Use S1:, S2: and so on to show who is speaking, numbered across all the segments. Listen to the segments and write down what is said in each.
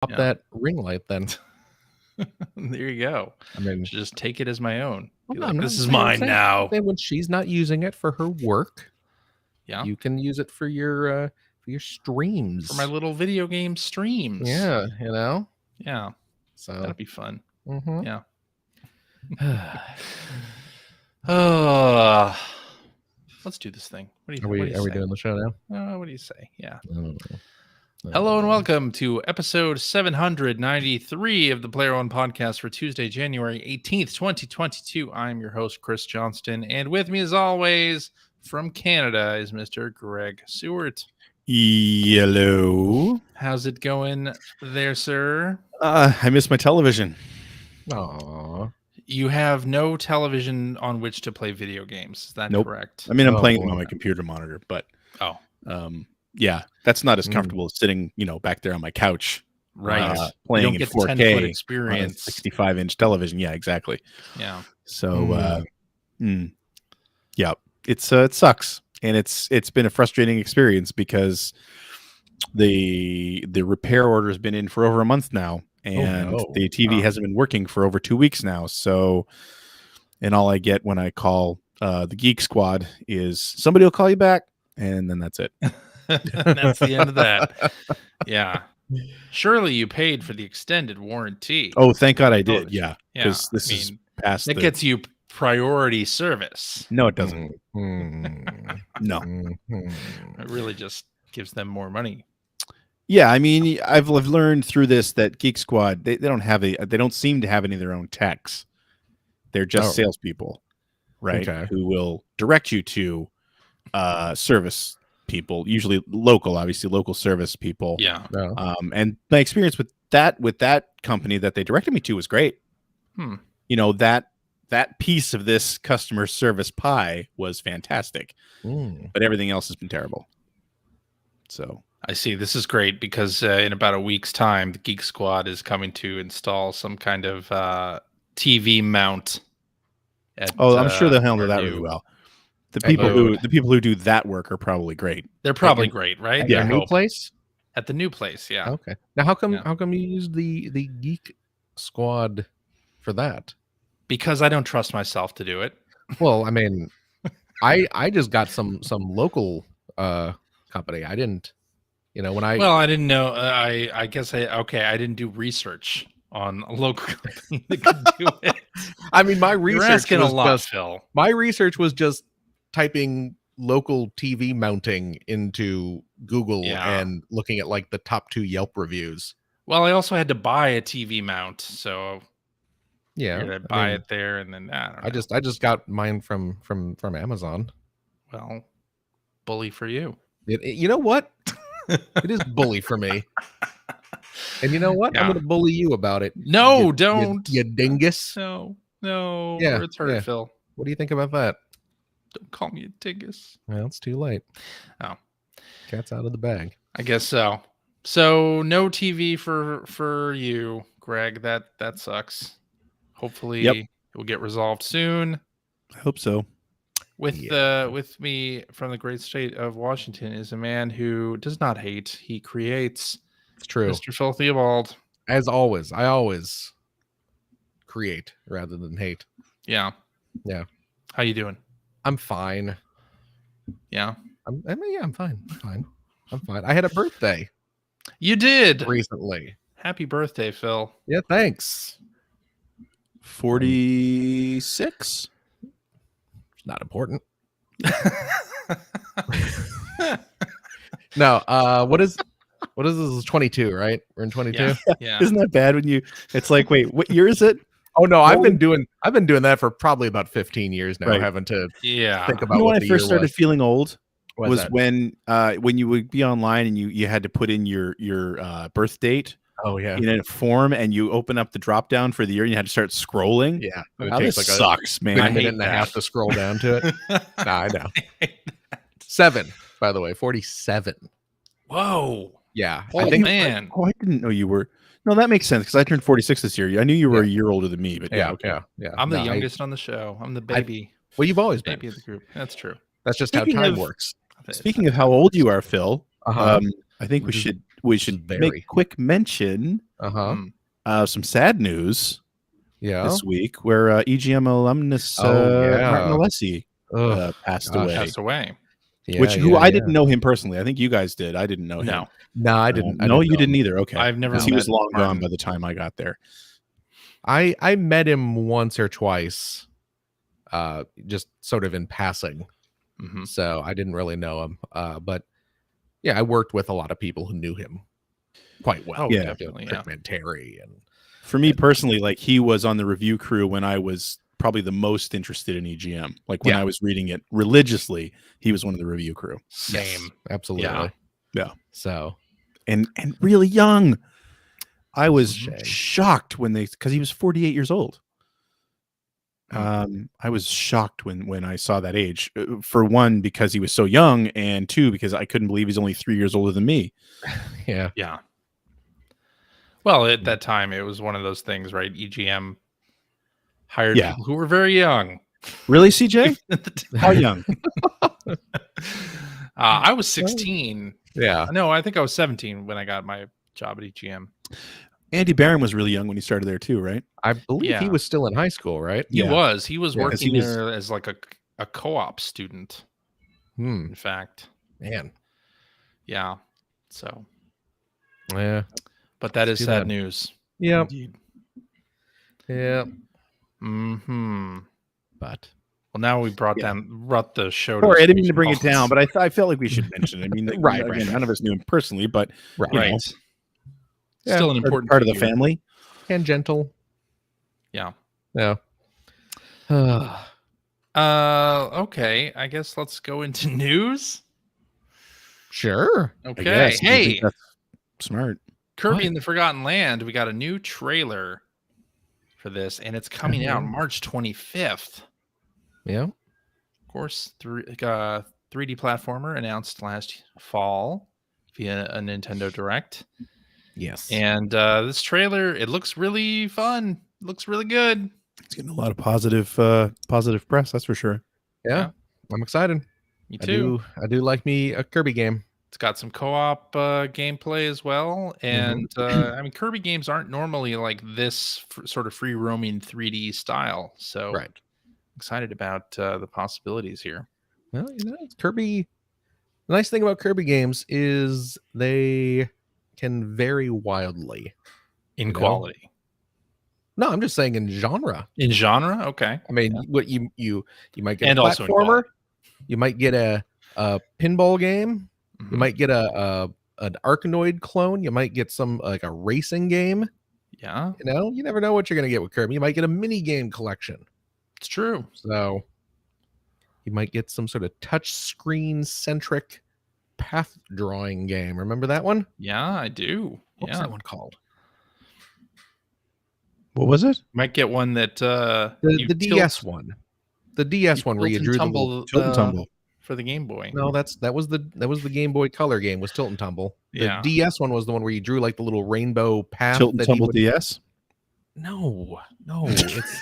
S1: that ring light then.
S2: There you go.
S1: I mean,
S2: just take it as my own.
S1: Well,
S2: This is mine now.
S1: When she's not using it for her work,
S2: you
S1: can use it for your streams.
S2: For my little video game streams.
S1: Yeah,
S2: Yeah.
S1: So
S2: that'd be fun.
S1: Mm-hmm.
S2: Yeah. Let's do this thing. What do you?
S1: Are we doing the show
S2: now? What do you say? Yeah.
S1: I
S2: Hello and welcome to episode 793 of the Player One podcast for Tuesday, January 18th, 2022. I'm your host, Chris Johnston, and with me, as always, from Canada is Mr. Greg Seward.
S3: Hello.
S2: How's it going there, sir?
S3: I miss my television.
S1: Aww.
S2: You have no television on which to play video games. Is that correct?
S3: I mean, I'm playing them on my computer monitor, but yeah, that's not as comfortable as sitting, back there on my couch,
S2: right?
S3: Playing in 4K
S2: experience,
S3: 65-inch television. Yeah, exactly.
S2: Yeah.
S3: So, yeah, it sucks, and it's been a frustrating experience because the repair order has been in for over a month now, and the TV hasn't been working for over 2 weeks now. So, and all I get when I call the Geek Squad is somebody will call you back, and then that's it.
S2: That's the end of that. Yeah. Surely you paid for the extended warranty.
S3: Oh, thank God I did. Yeah. Because this is past.
S2: It gets you priority service.
S3: No, it doesn't. No.
S2: It really just gives them more money.
S3: Yeah, I mean, I've learned through this that Geek Squad they don't seem to have any of their own techs. They're just salespeople, right? Okay. Who will direct you to service people, usually local service people.
S2: Yeah.
S3: And my experience with that company that they directed me to was great. That piece of this customer service pie was fantastic, but everything else has been terrible. So
S2: I see. This is great because in about a week's time, the Geek Squad is coming to install some kind of TV mount.
S3: I'm sure they'll handle that really well. The people who do that work are probably great.
S2: They're probably great, right?
S1: At the new place?
S2: At the new place, yeah.
S1: Okay. Now, how come you use the Geek Squad for that?
S2: Because I don't trust myself to do it.
S1: Well, I mean, I just got some local company. I didn't, I
S2: didn't know. I guess I didn't do research on a local company that could do it.
S1: I mean, my research
S2: Phil.
S1: My research was just typing local TV mounting into Google and looking at like the top 2 Yelp reviews.
S2: Well, I also had to buy a TV mount, so
S1: I
S2: buy it there, and then
S1: I just got mine from Amazon.
S2: Well, bully for you.
S1: You know what? It is bully for me. And you know what? I'm going to bully you about it.
S2: No, don't.
S1: You dingus.
S2: No.
S1: Yeah,
S2: It's hurt, Phil.
S1: What do you think about that?
S2: Don't call me a dingus.
S1: Well, it's too late.
S2: Oh.
S1: Cat's out of the bag.
S2: I guess so. So no TV for you, Greg. That sucks. Hopefully it will get resolved soon.
S3: I hope so.
S2: With me from the great state of Washington is a man who does not hate. He creates.
S1: It's true.
S2: Mr. Phil Theobald.
S1: As always, I always create rather than hate.
S2: Yeah.
S1: Yeah.
S2: How you doing?
S1: I'm fine.
S2: Yeah.
S1: I'm fine. I'm fine. I had a birthday.
S2: You did
S1: recently.
S2: Happy birthday, Phil.
S1: Yeah, thanks.
S3: 46.
S1: It's not important. No, what is this? Is 22, right? We're in 22.
S2: Yeah.
S3: Isn't that bad when it's like, wait, what year is it?
S1: Oh no, I've been doing that for probably about 15 years now,
S3: right.
S1: Having to think about
S3: when I first started feeling old was
S1: that?
S3: when you would be online and you had to put in your birth date.
S1: Oh yeah,
S3: in a form, and you open up the drop down for the year and you had to start scrolling.
S1: Yeah,
S3: it takes like sucks, man.
S1: A minute and a half to scroll down to it. Nah, I know. 7, by the way, 47.
S2: Whoa.
S1: Yeah.
S3: I didn't know you were. No, that makes sense because I turned 46 this year. I knew you were a year older than me, but
S1: yeah.
S2: I'm the youngest on the show. I'm the baby.
S1: Well, you've always been
S2: baby of the group. That's true.
S1: That's just how time works.
S3: Speaking of how old you are, Phil, I think we should make a quick mention. Some sad news.
S1: Yeah.
S3: This week, where EGM alumnus Martin Alessi passed
S2: away.
S3: Yeah, who I didn't know him personally. I think you guys did. I didn't know him.
S1: No, I didn't.
S3: No, you didn't either. Okay,
S2: I've never.
S3: He was long gone by the time I got there.
S1: I met him once or twice, just sort of in passing. So I didn't really know him. But yeah, I worked with a lot of people who knew him quite well.
S2: Oh, yeah, definitely.
S1: And Terry, and
S3: for me personally, like he was on the review crew when I was probably the most interested in EGM. Like when I was reading it religiouss, he was one of the review crew.
S2: Same.
S1: Yes, absolutely.
S3: Yeah.
S1: So,
S3: and really young. I was shocked because he was 48 years old. I was shocked when I saw that age. For one, because he was so young, and two, because I couldn't believe he's only 3 years older than me.
S1: Yeah.
S2: Well, at that time, it was one of those things, right? EGM hired people who were very young.
S3: Really, CJ? How young?
S2: I was 16.
S1: Yeah.
S2: No, I think I was 17 when I got my job at EGM.
S3: Andy Barron was really young when he started there too, right?
S1: I believe he was still in high school, right?
S2: He was. He was working there as like a co-op student. In fact.
S1: Man.
S2: Yeah. So.
S1: Yeah.
S2: But that is sad news.
S1: Yeah.
S2: Indeed.
S1: Yeah.
S2: But now we brought the show.
S3: Sorry, I didn't mean to bring it down, but I felt like we should mention it. I mean,
S1: right.
S3: None of us knew him personally, but
S2: right. Still an important
S3: part of the family.
S1: Tangential.
S2: Yeah.
S1: Yeah.
S2: Okay. I guess let's go into news.
S1: Sure.
S2: Okay. Hey,
S3: that's smart.
S2: Kirby in the Forgotten Land. We got a new trailer for this, and it's coming out March 25th.
S1: Yeah.
S2: Of course, 3D platformer announced last fall via a Nintendo Direct.
S1: Yes.
S2: And this trailer, it looks really fun. It looks really good.
S3: It's getting a lot of positive press, that's for sure.
S1: Yeah. I'm excited.
S2: Me too.
S1: I do like me a Kirby game.
S2: It's got some co-op gameplay as well. And I mean, Kirby games aren't normally like this sort of free roaming 3D style. So excited about the possibilities here.
S1: Well, Kirby. The nice thing about Kirby games is they can vary wildly
S2: in quality.
S1: No, I'm just saying in genre.
S2: In genre, okay.
S1: I mean, what you might get a platformer, you might get a pinball game, you might get an Arkanoid clone, you might get some like a racing game.
S2: Yeah,
S1: you never know what you're gonna get with Kirby. You might get a mini game collection.
S2: It's true.
S1: So you might get some sort of touch screen centric path drawing game. Remember that one?
S2: Yeah, I do.
S1: What's that one called?
S3: What was it?
S2: Might get one that
S1: the DS one. The DS one where you drew
S2: tumble,
S1: the Tilt and Tumble
S2: for the Game Boy.
S1: No, that was the Game Boy Color game, was Tilt and Tumble. The DS one was the one where you drew like the little rainbow path.
S3: Tilt and Tumble DS?
S1: No, it's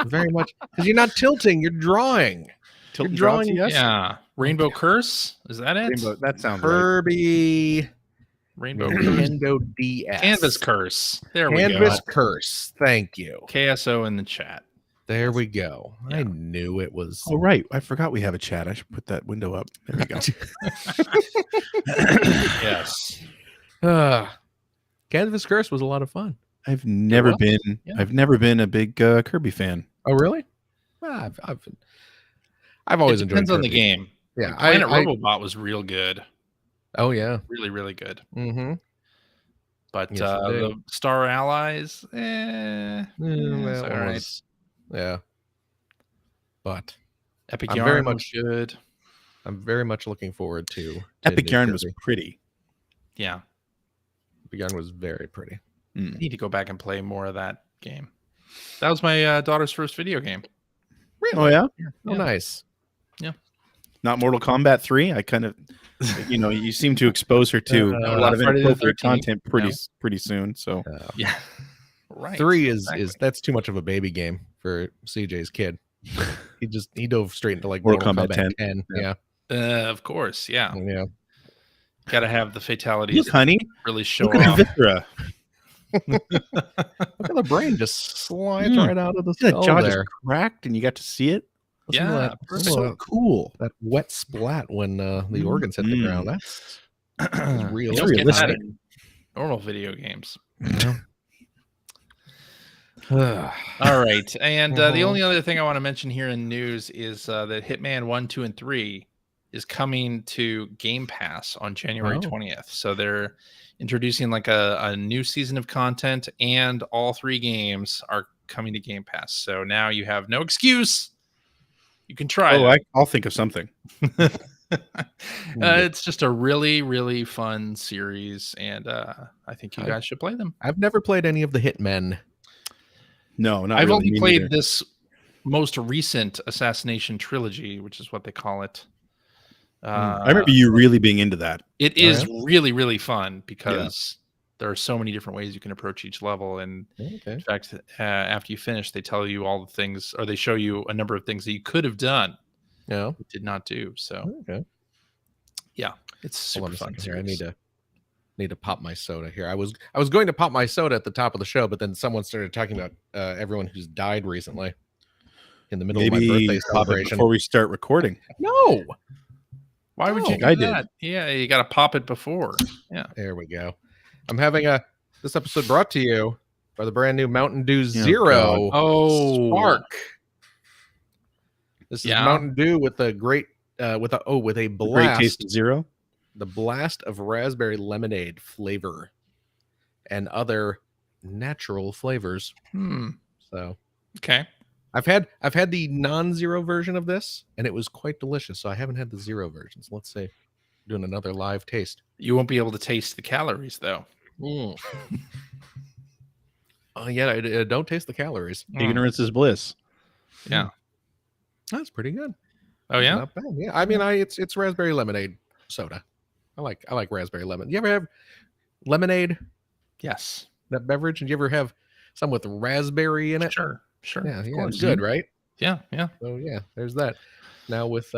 S1: very much because you're not tilting, you're drawing.
S3: You're drawing,
S2: DS? Yeah. Rainbow Curse? Is that it?
S3: That sounds
S1: Kirby.
S3: Right.
S2: Rainbow
S1: Nintendo DS.
S2: Canvas Curse. There we go.
S1: Canvas Curse. Thank you.
S2: KSO in the chat.
S1: There we go. Yeah. I knew it was.
S3: Oh, right. I forgot we have a chat. I should put that window up. There we go.
S2: Yes.
S1: Canvas Curse was a lot of fun.
S3: I've never been a big Kirby fan.
S1: Oh, really? Well, I've always enjoyed
S2: Depends on the game.
S1: Yeah.
S2: Like Planet Robobot was real good.
S1: Oh, yeah.
S2: Really, really good.
S1: Mm-hmm.
S2: But the Star Allies, all right.
S1: Yeah. But
S2: Epic Yarn was good.
S1: I'm very much looking forward to
S3: Epic Yarn was pretty.
S2: Yeah.
S1: Epic Yarn was very pretty.
S2: I need to go back and play more of that game. That was my daughter's first video game.
S1: Really?
S3: Oh, yeah?
S1: Oh, nice.
S2: Yeah.
S3: Not Mortal Kombat 3. I kind of, you seem to expose her to a lot of inappropriate content pretty soon. So
S2: yeah, right.
S1: 3 is that's too much of a baby game for CJ's kid. he dove straight into like Mortal Kombat 10. Yeah.
S2: Of course. Yeah.
S1: Yeah.
S2: Got to have the fatalities.
S3: Look, honey,
S2: really show
S3: look at
S2: off.
S3: the viscera.
S1: Look at the brain just slides
S3: Mm.
S1: right out of the
S3: That
S1: skull
S3: jaw
S1: there.
S3: just cracked, and you got to see it.
S1: Listen to
S2: Yeah,
S1: that,
S3: That's so cool.
S1: that wet splat when the organs hit the ground. That's real.
S2: You don't get that
S3: realistic.
S2: in normal video games.
S1: Yeah.
S2: All right, and the
S1: Mhm.
S2: only other thing I want to mention here in news is that Hitman 1, 2, and 3 is coming to Game Pass on January 20th. So they're introducing like a new season of content, and all 3 games are coming to Game Pass. So now you have no excuse. You can try it.
S3: I'll think of something.
S2: It's just a really, really fun series, and I think you guys should play them.
S1: I've never played any of the Hitmen.
S3: No, not
S2: I've
S3: really.
S2: only
S3: Me
S2: played
S3: neither.
S2: this most recent Assassination Trilogy, which is what they call it.
S3: I remember you really being into that.
S2: It is really, really fun because there are so many different ways you can approach each level. And in fact, after you finish, they tell you all the things, or they show you a number of things that you could have done.
S1: Yeah,
S2: but did not do. So, yeah, it's super fun.
S1: Here, I need to pop my soda here. I was going to pop my soda at the top of the show, but then someone started talking about everyone who's died recently in the middle of my birthday celebration
S3: before we start recording.
S1: No.
S2: Why would you do that? Yeah, you got to pop it before. Yeah.
S1: There we go. I'm having this episode brought to you by the brand new Mountain Dew Zero Spark. This is Mountain Dew with a great with a blast.
S3: Great taste of zero.
S1: The blast of raspberry lemonade flavor and other natural flavors. So
S2: okay.
S1: I've had the non-zero version of this, and it was quite delicious. So I haven't had the zero versions. Let's say doing another live taste.
S2: You won't be able to taste the calories though.
S1: Oh yeah, I don't taste the calories.
S3: Ignorance is bliss.
S2: Yeah,
S1: that's pretty good.
S2: Oh yeah,
S1: not bad. Yeah, I mean, it's raspberry lemonade soda. I like raspberry lemon. You ever have lemonade?
S2: Yes.
S1: That beverage, and you ever have some with raspberry in it?
S2: Sure.
S1: Yeah, it's good, right?
S2: Yeah.
S1: So yeah, there's that. Now with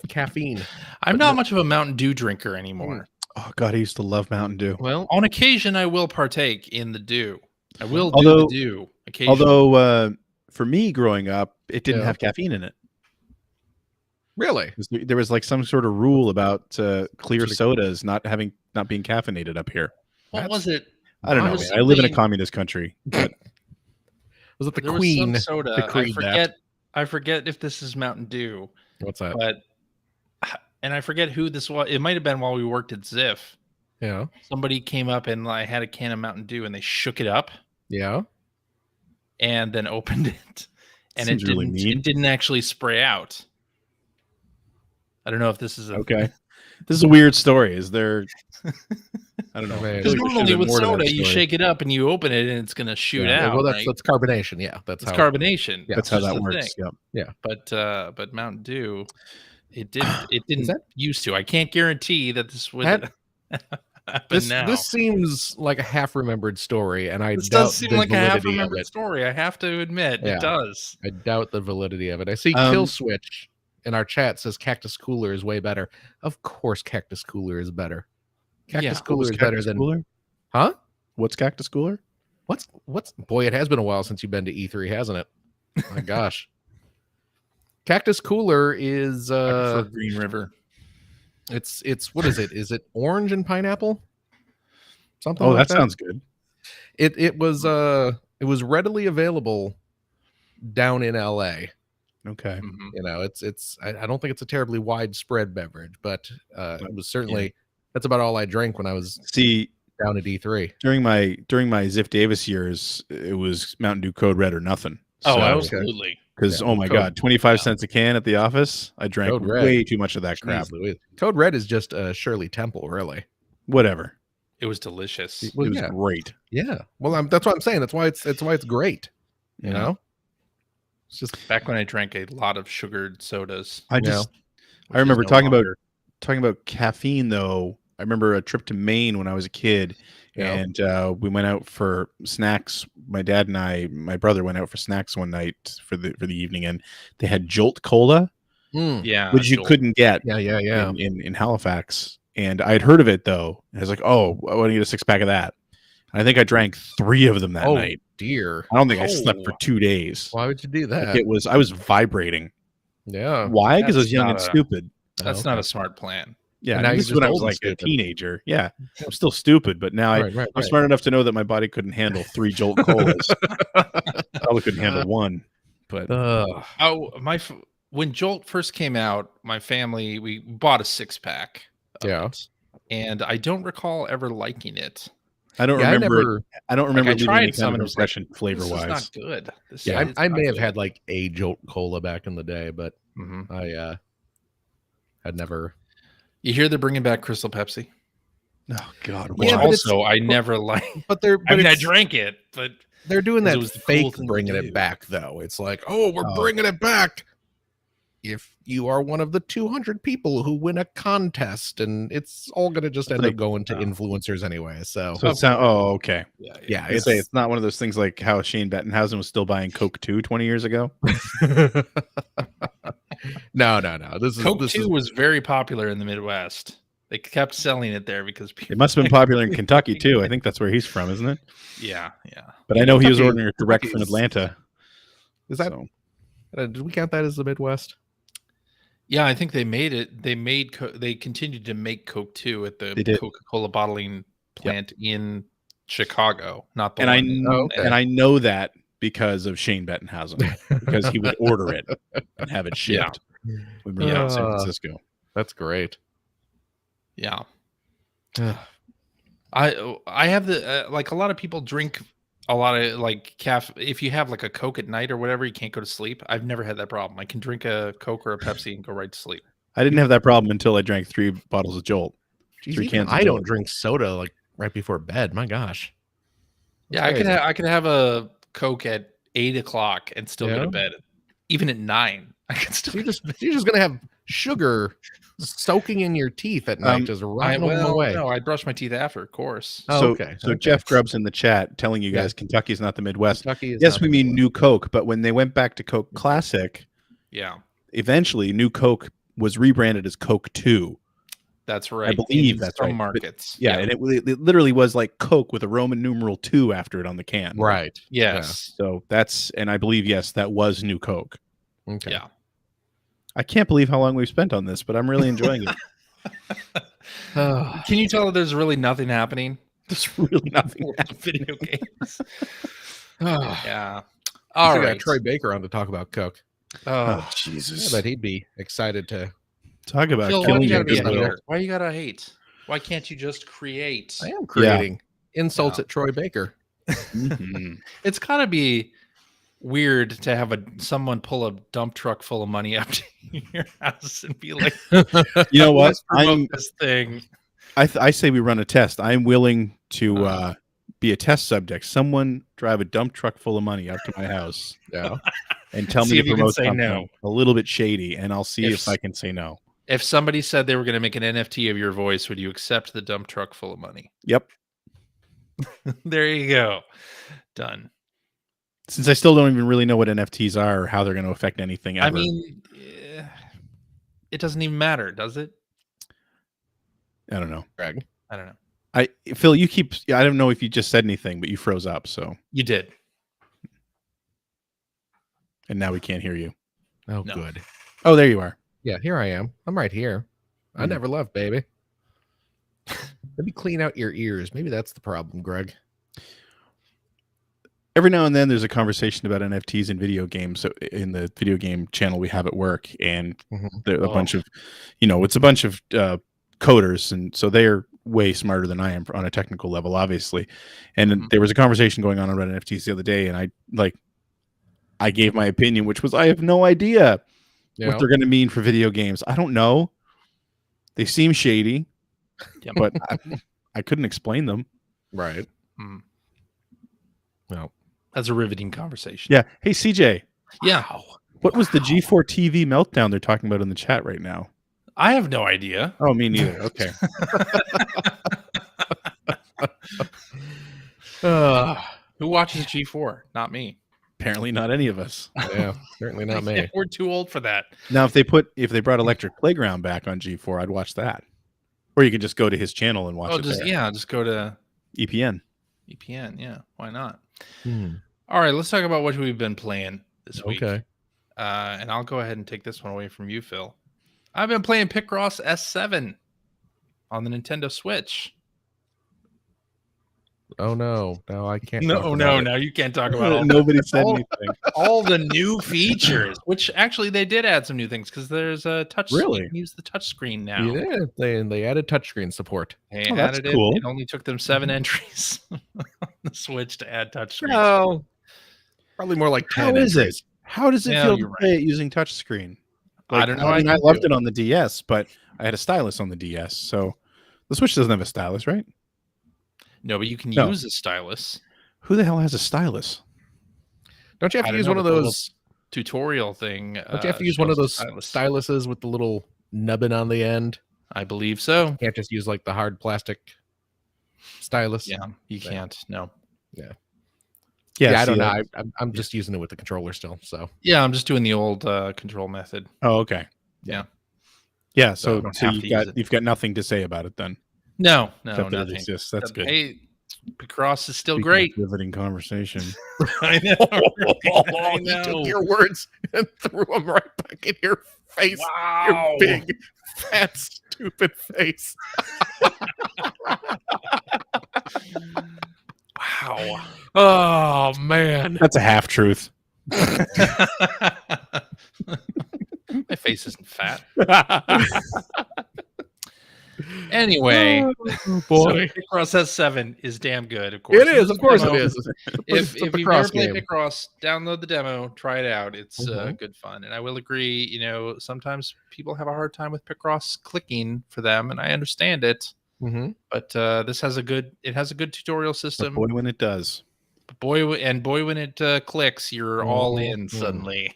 S1: caffeine.
S2: I'm not much of a Mountain Dew drinker anymore.
S3: Oh God, I used to love Mountain Dew.
S2: Well, on occasion, I will partake in the Dew. I will do the Dew occasionally.
S3: Although for me growing up, it didn't have caffeine in it.
S1: Really?
S3: There was like some sort of rule about clear sodas not being caffeinated up here.
S2: What was it?
S3: I don't know. Man. I live in a communist country. But
S1: was it the
S2: there
S1: Queen?
S2: Was some soda. I forget if this is Mountain Dew.
S1: What's that?
S2: And I forget who this was. It might have been while we worked at Ziff.
S1: Yeah.
S2: Somebody came up and I had a can of Mountain Dew, and they shook it up.
S1: Yeah.
S2: And then opened it, and
S3: it
S2: didn't actually spray out. I don't know if this is
S3: okay. This is a weird story. Is there? I don't know.
S2: Because normally with soda, you shake it up and you open it, and it's going to shoot out.
S1: Well, that's carbonation. Yeah, that's
S2: carbonation.
S3: Yeah, that's how that works.
S1: Yeah.
S2: But Mountain Dew, it didn't used to. I can't guarantee that this would happen now.
S1: This seems like a half-remembered story, and
S2: this does seem like a half-remembered story. I have to admit, it does.
S1: I doubt the validity of it. I see Kill Switch in our chat says Cactus Cooler is way better. Of course, Cactus Cooler is better. Cactus Cooler is better than
S3: Cooler?
S1: Huh?
S3: What's Cactus Cooler?
S1: What's boy? It has been a while since you've been to E3, hasn't it? My gosh. Cactus Cooler is
S2: Green River.
S1: It's what is it? Is it orange and pineapple? Something.
S3: Oh,
S1: like
S3: that sounds good.
S1: It was readily available down in LA.
S3: Okay.
S1: You know, it's I don't think it's a terribly widespread beverage, but it was certainly that's about all I drank when I was down at E3.
S3: During my Ziff Davis years, it was Mountain Dew Code Red or nothing.
S2: Oh, absolutely.
S3: Because oh my God, 25 cents a can at the office. I drank way too much of that crap.
S1: Code Red is just Shirley Temple, really.
S3: Whatever.
S2: It was delicious.
S3: It was great.
S1: Yeah. Well, that's what I'm saying. That's why it's great. You know. It's just
S2: back when I drank a lot of sugared sodas.
S3: I remember talking about caffeine though. I remember a trip to Maine when I was a kid, and we went out for snacks. My dad and my brother went out for snacks one night for the evening, and they had Jolt Cola, which you couldn't get, in Halifax. And I'd heard of it though. And I was like, oh, I want to get a 6-pack of that. And I think I drank 3 of them that night.
S1: Dear.
S3: I don't think I slept for 2 days.
S1: Why would you do that?
S3: Like I was vibrating.
S1: Yeah.
S3: Why? Because I was young and stupid.
S2: That's not a smart plan.
S3: Yeah,
S1: And now
S3: this is when I was like a teenager. Yeah, I'm still stupid, but now I'm smart enough to know that my body couldn't handle 3 Jolt Colas. Probably couldn't handle 1. But
S2: when Jolt first came out, my family we bought a 6-pack.
S1: Yeah,
S2: and I don't recall ever liking it.
S3: I don't remember. I don't remember.
S2: I tried some
S3: of impression flavor wise.
S2: Not good.
S1: I may have had like a Jolt Cola back in the day, but I had never.
S2: You hear they're bringing back Crystal Pepsi?
S3: Oh God!
S2: Which also I never liked.
S1: But they're.
S2: I mean, I drank it, but
S1: they're doing that fake
S2: cool
S1: bringing it back though. It's like, oh, we're bringing it back. If you are one of the 200 people who win a contest, and it's all going to just end up going to influencers anyway. So
S3: it's not, okay.
S1: Yeah.
S3: It's not one of those things like how Shane Bettenhausen was still buying Coke 2 20 years ago.
S1: No.
S2: Coke 2 was very popular in the Midwest. They kept selling it there because
S3: it must have been popular in Kentucky too. I think that's where he's from, isn't it?
S2: Yeah.
S3: But I know he was ordering it direct from Atlanta.
S1: Is that? Did we count that as the Midwest?
S2: Yeah, I think they made it. They continued to make Coke 2 at the Coca-Cola bottling plant in Chicago, not the
S3: and I know that because of Shane Bettenhausen, because he would order it and have it shipped when we were in San Francisco.
S1: That's great.
S2: Yeah. I have the like a lot of people drink a lot of like if you have like a Coke at night or whatever, you can't go to sleep. I've never had that problem. I can drink a Coke or a Pepsi and go right to sleep.
S3: I didn't have that problem until I drank 3 bottles of Jolt.
S1: Jeez, 3 cans. I don't drink soda like right before bed. My gosh.
S2: That's crazy. I could have a Coke at 8 o'clock and still go to bed. Even at 9, I can still.
S1: You're just gonna have sugar soaking in your teeth at night, just rotting them away.
S2: No, I brush my teeth after, of course.
S3: So Jeff Grubb's in the chat telling you guys Kentucky's not the Midwest. Yes, we mean New Coke, but when they went back to Coke Classic, eventually New Coke was rebranded as Coke 2.
S2: That's right.
S3: I believe that's right.
S2: Markets.
S3: But, and it literally was like Coke with a Roman numeral 2 after it on the can.
S2: Right. Yes.
S3: Yeah. So that's, and I believe that was New Coke.
S1: Okay.
S2: Yeah.
S3: I can't believe how long we've spent on this, but I'm really enjoying it.
S2: Can you tell that there's really nothing happening?
S3: There's really nothing
S2: happening. Video games. Yeah.
S1: All right. Got Troy Baker on to talk about Coke.
S3: Oh Jesus!
S1: I bet he'd be excited to
S3: talk about
S2: killing you. Why you gotta hate? Why can't you just create?
S1: I am creating insults at Troy Baker.
S2: It's gotta be weird to have someone pull a dump truck full of money up to your house and be like,
S3: you know what?
S2: This thing.
S3: I say we run a test. I'm willing to be a test subject. Someone drive a dump truck full of money up to my house, and tell me to promote something a little bit shady, and I'll see if I can say no.
S2: If somebody said they were going to make an NFT of your voice, would you accept the dump truck full of money?
S3: Yep.
S2: There you go. Done.
S3: Since I still don't even really know what NFTs are or how they're going to affect anything ever.
S2: I mean, it doesn't even matter, does it?
S3: I don't know.
S2: Greg? I don't know.
S3: Phil, I don't know if you just said anything, but you froze up, so.
S2: You did.
S3: And now we can't hear you.
S1: Oh, no. Good.
S3: Oh, there you are.
S1: Yeah, here I am. I'm right here. I never left, baby. Let me clean out your ears. Maybe that's the problem, Greg.
S3: Every now and then there's a conversation about NFTs in video games. So in the video game channel we have at work, and there are a bunch of, it's a bunch of coders, and so they're way smarter than I am on a technical level, obviously. And there was a conversation going on about NFTs the other day, and I gave my opinion, which was I have no idea what they're going to mean for video games. I don't know. They seem shady, but I couldn't explain them.
S1: Right.
S2: Well, that's a riveting conversation.
S3: Yeah. Hey, CJ.
S2: Yeah.
S3: What was the G4 TV meltdown they're talking about in the chat right now?
S2: I have no idea.
S3: Oh, me neither. Okay.
S2: Who watches G4? Not me.
S3: Apparently not any of us.
S1: Yeah, certainly not me.
S2: We're too old for that.
S3: Now, if they brought Electric Playground back on G4, I'd watch that. Or you can just go to his channel and watch it
S2: just
S3: there.
S2: just go to
S3: EPN.
S2: Yeah, why not?
S1: Hmm.
S2: All right, let's talk about what we've been playing this week.
S1: Okay.
S2: And I'll go ahead and take this one away from you, Phil. I've been playing Picross S7 on the Nintendo Switch.
S1: Oh no, I can't.
S2: No, you can't talk about all
S3: Nobody said anything.
S2: all the new features, which actually they did add some new things because there's a touch.
S3: Really?
S2: You can use the touch screen now.
S1: Yeah, they added touchscreen support.
S2: They
S3: that's
S2: added
S3: cool.
S2: It only took them 7 entries on the Switch to add touch screen.
S1: No, probably more like 10.
S3: How is it?
S1: entries.
S3: How does it
S2: Yeah,
S3: feel to
S2: you're
S3: play it using touchscreen?
S2: I don't know.
S3: I mean,
S2: I
S3: I
S2: can
S3: loved
S2: do
S3: it on the DS, but I had a stylus on the DS. So the Switch doesn't have a stylus, right?
S2: No, but you can
S3: No.
S2: use a stylus.
S3: Who the hell has a stylus?
S1: Don't you have
S2: I
S1: to
S2: don't
S1: use
S2: know,
S1: one of
S2: but the little
S1: those?
S2: tutorial thing.
S1: Don't you have to use one of
S2: shows
S1: those
S2: the stylus.
S1: styluses with the little nubbin on the end?
S2: I believe so.
S1: You can't just use like the hard plastic stylus.
S2: Yeah, you can't. No.
S1: Yeah,
S3: see
S1: I don't know.
S3: that?
S1: I'm just using it with the controller still. So
S2: Yeah, I'm just doing the old control method.
S3: Oh, okay.
S2: Yeah.
S3: Yeah,
S2: I
S3: so
S2: don't have to use it.
S3: you've got nothing to say about it then.
S2: No,
S3: Except that it
S2: nothing.
S3: exists. That's good.
S2: Hey, Picross is still
S3: Speaking
S2: great.
S3: of riveting conversation.
S2: I know. I
S1: You
S2: know.
S1: took your words and threw them right back in your face.
S2: Wow.
S1: Your big, fat, stupid face.
S2: Wow.
S1: Oh man.
S3: That's a half truth.
S2: My face isn't fat. Anyway,
S1: Oh, boy.
S2: so Picross S7 is damn good, of course.
S1: It is, of course it is.
S2: If
S1: It's a
S2: you've never
S1: Picross
S2: played
S1: game.
S2: Picross, download the demo, try it out. It's
S1: Mhm.
S2: good fun. And I will agree, sometimes people have a hard time with Picross clicking for them, and I understand it.
S1: Mhm.
S2: But this has a good tutorial
S3: But
S2: system.
S3: boy, when it does.
S2: Boy, when it clicks, you're all in
S1: Mhm.
S2: suddenly.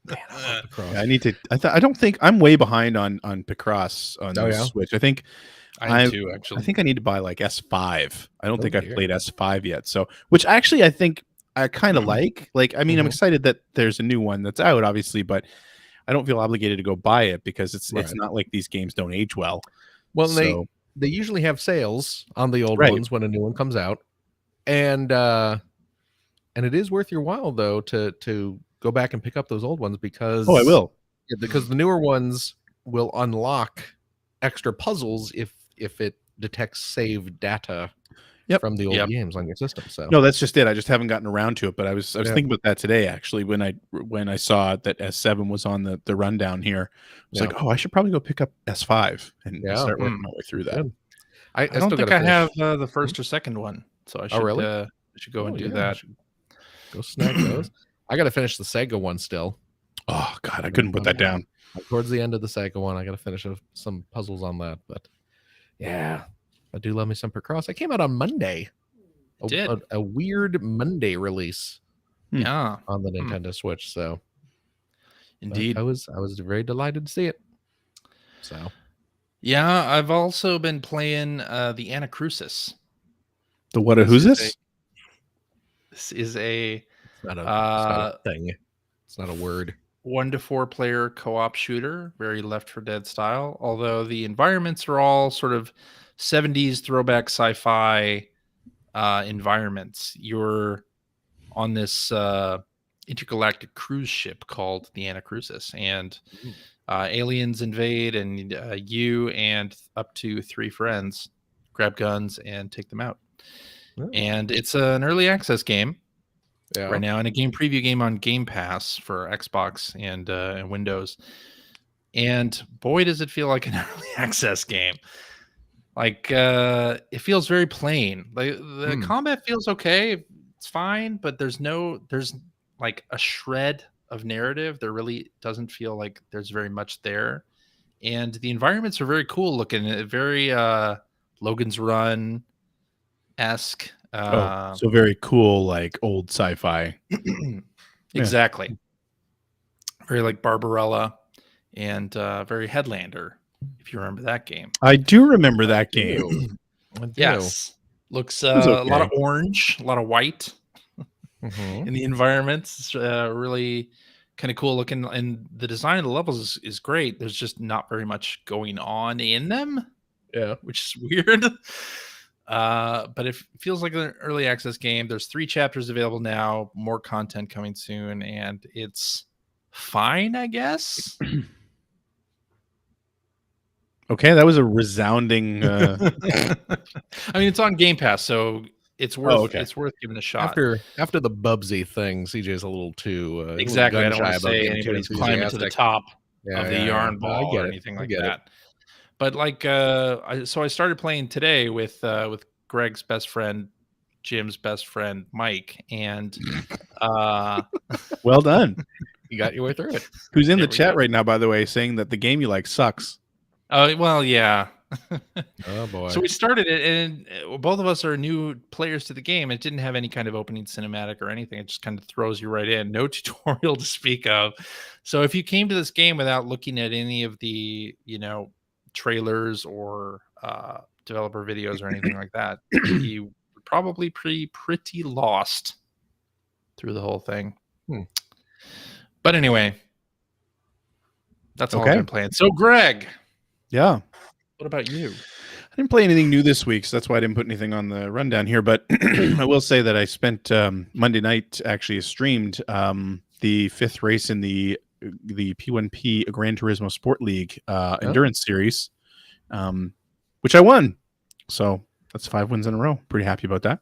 S1: Picross.
S3: Yeah, I need to. I don't think I'm way behind on Picross on
S1: Oh,
S3: the
S1: yeah?
S3: Switch. I think
S2: I am too, actually.
S3: I think I need to buy like S5. I don't
S1: Oh,
S3: think I've
S1: dear.
S3: played S5 yet. So, which actually I think I kind of like. Like, I mean, I'm
S1: Mhm.
S3: excited that there's a new one that's out, obviously, but I don't feel obligated to go buy it because it's
S1: Right.
S3: not like these games don't age well.
S1: Well,
S3: So-
S1: they usually have sales on the old
S3: Right.
S1: ones when a new one comes out, and it is worth your while though to go back and pick up those old ones because
S3: Oh, I will.
S1: because the newer ones will unlock extra puzzles if it detects saved data
S3: Yep.
S1: from the old
S2: Yep.
S1: games on your system. So
S3: No, that's just it. I just haven't gotten around to it, but I was
S1: Yeah.
S3: thinking about that today actually when I saw that S7 was on the rundown here. I was
S1: Yeah.
S3: like, oh, I should probably go pick up S5 and
S1: Yeah.
S3: start working my way through that.
S1: Good. I
S2: I don't
S1: still
S2: think
S1: gotta
S2: I have
S1: finish-
S2: the first or second one, so I should,
S1: really?
S2: I should go and
S1: Oh,
S2: do
S1: yeah,
S2: that.
S1: Go snag those. I got to finish the Sega one still.
S3: Oh God, I couldn't put that down.
S1: Towards the end of the Sega one, I got to finish some puzzles on that. But yeah, I do love me some Picross. It came out on Monday.
S2: did.
S1: A weird Monday release
S2: Yeah,
S1: on the Nintendo Switch. So but
S2: indeed.
S1: I was very delighted to see it. So
S2: Yeah, I've also been playing the Anna Crucis.
S3: The what? Who's
S2: is
S3: this?
S2: This is a
S1: it's not a thing. It's not a word.
S2: 1 to 4 player co-op shooter, very Left 4 Dead style. Although the environments are all sort of 70s throwback sci-fi environments. You're on this intergalactic cruise ship called the Anna Crucis, and aliens invade, and you and up to 3 friends grab guns and take them out.
S1: Oh.
S2: And it's an early access game
S1: Yeah.
S2: right now, and a game preview game on Game Pass for Xbox and Windows. And boy, does it feel like an early access game. Like it feels very plain. Like the combat feels okay, it's fine, but there's like a shred of narrative. There really doesn't feel like there's very much there. And the environments are very cool looking, very Logan's Run esque.
S3: So very cool, like old sci-fi.
S2: Exactly. Very like Barbarella and very Headlander, if you remember that game.
S3: I do remember that game.
S1: I do.
S2: Yes. Looks
S3: was
S2: a lot of
S3: okay.
S2: orange, a lot of white
S1: Mhm.
S2: in the environments. It's really kind of cool looking. And the design of the levels is great. There's just not very much going on in them.
S1: Yeah.
S2: which is weird. But it feels like an early access game. There's 3 chapters available now, more content coming soon, and it's fine, I guess.
S3: Okay, that was a resounding.
S2: I mean, it's on Game Pass, so it's worth
S3: okay.
S2: it's worth giving a shot.
S1: After the Bubsy thing, CJ's a little too
S2: Exactly. I don't want
S1: gun-shy
S2: to
S1: about
S2: say
S1: getting too
S2: anybody's climbing to the
S1: enthusiastic.
S2: top
S1: Yeah,
S2: of the
S1: yeah,
S2: yarn
S1: yeah.
S2: ball
S1: I get
S2: or
S1: it.
S2: anything
S1: I
S2: like
S1: get
S2: that. But like, so I started playing today with Greg's best friend, Jim's best friend, Mike, and
S3: Well done.
S1: You got your way through it.
S3: Who's in
S2: There
S3: the
S2: we
S3: chat
S2: go.
S3: right now, by the way, saying that the game you like sucks.
S2: Oh, well, yeah.
S1: Oh boy.
S2: So we started it, and both of us are new players to the game. It didn't have any kind of opening cinematic or anything. It just kind of throws you right in. No tutorial to speak of. So if you came to this game without looking at any of the, trailers or developer videos or anything like that, you would probably be pretty lost through the whole thing. But anyway, that's all I've been playing. So Greg,
S3: Yeah.
S2: what about you?
S3: I didn't play anything new this week, so that's why I didn't put anything on the rundown here. But I will say that I spent Monday night actually streamed the 5th race in the P1P Gran Turismo Sport League endurance series, which I won. So that's 5 wins in a row. Pretty happy about that.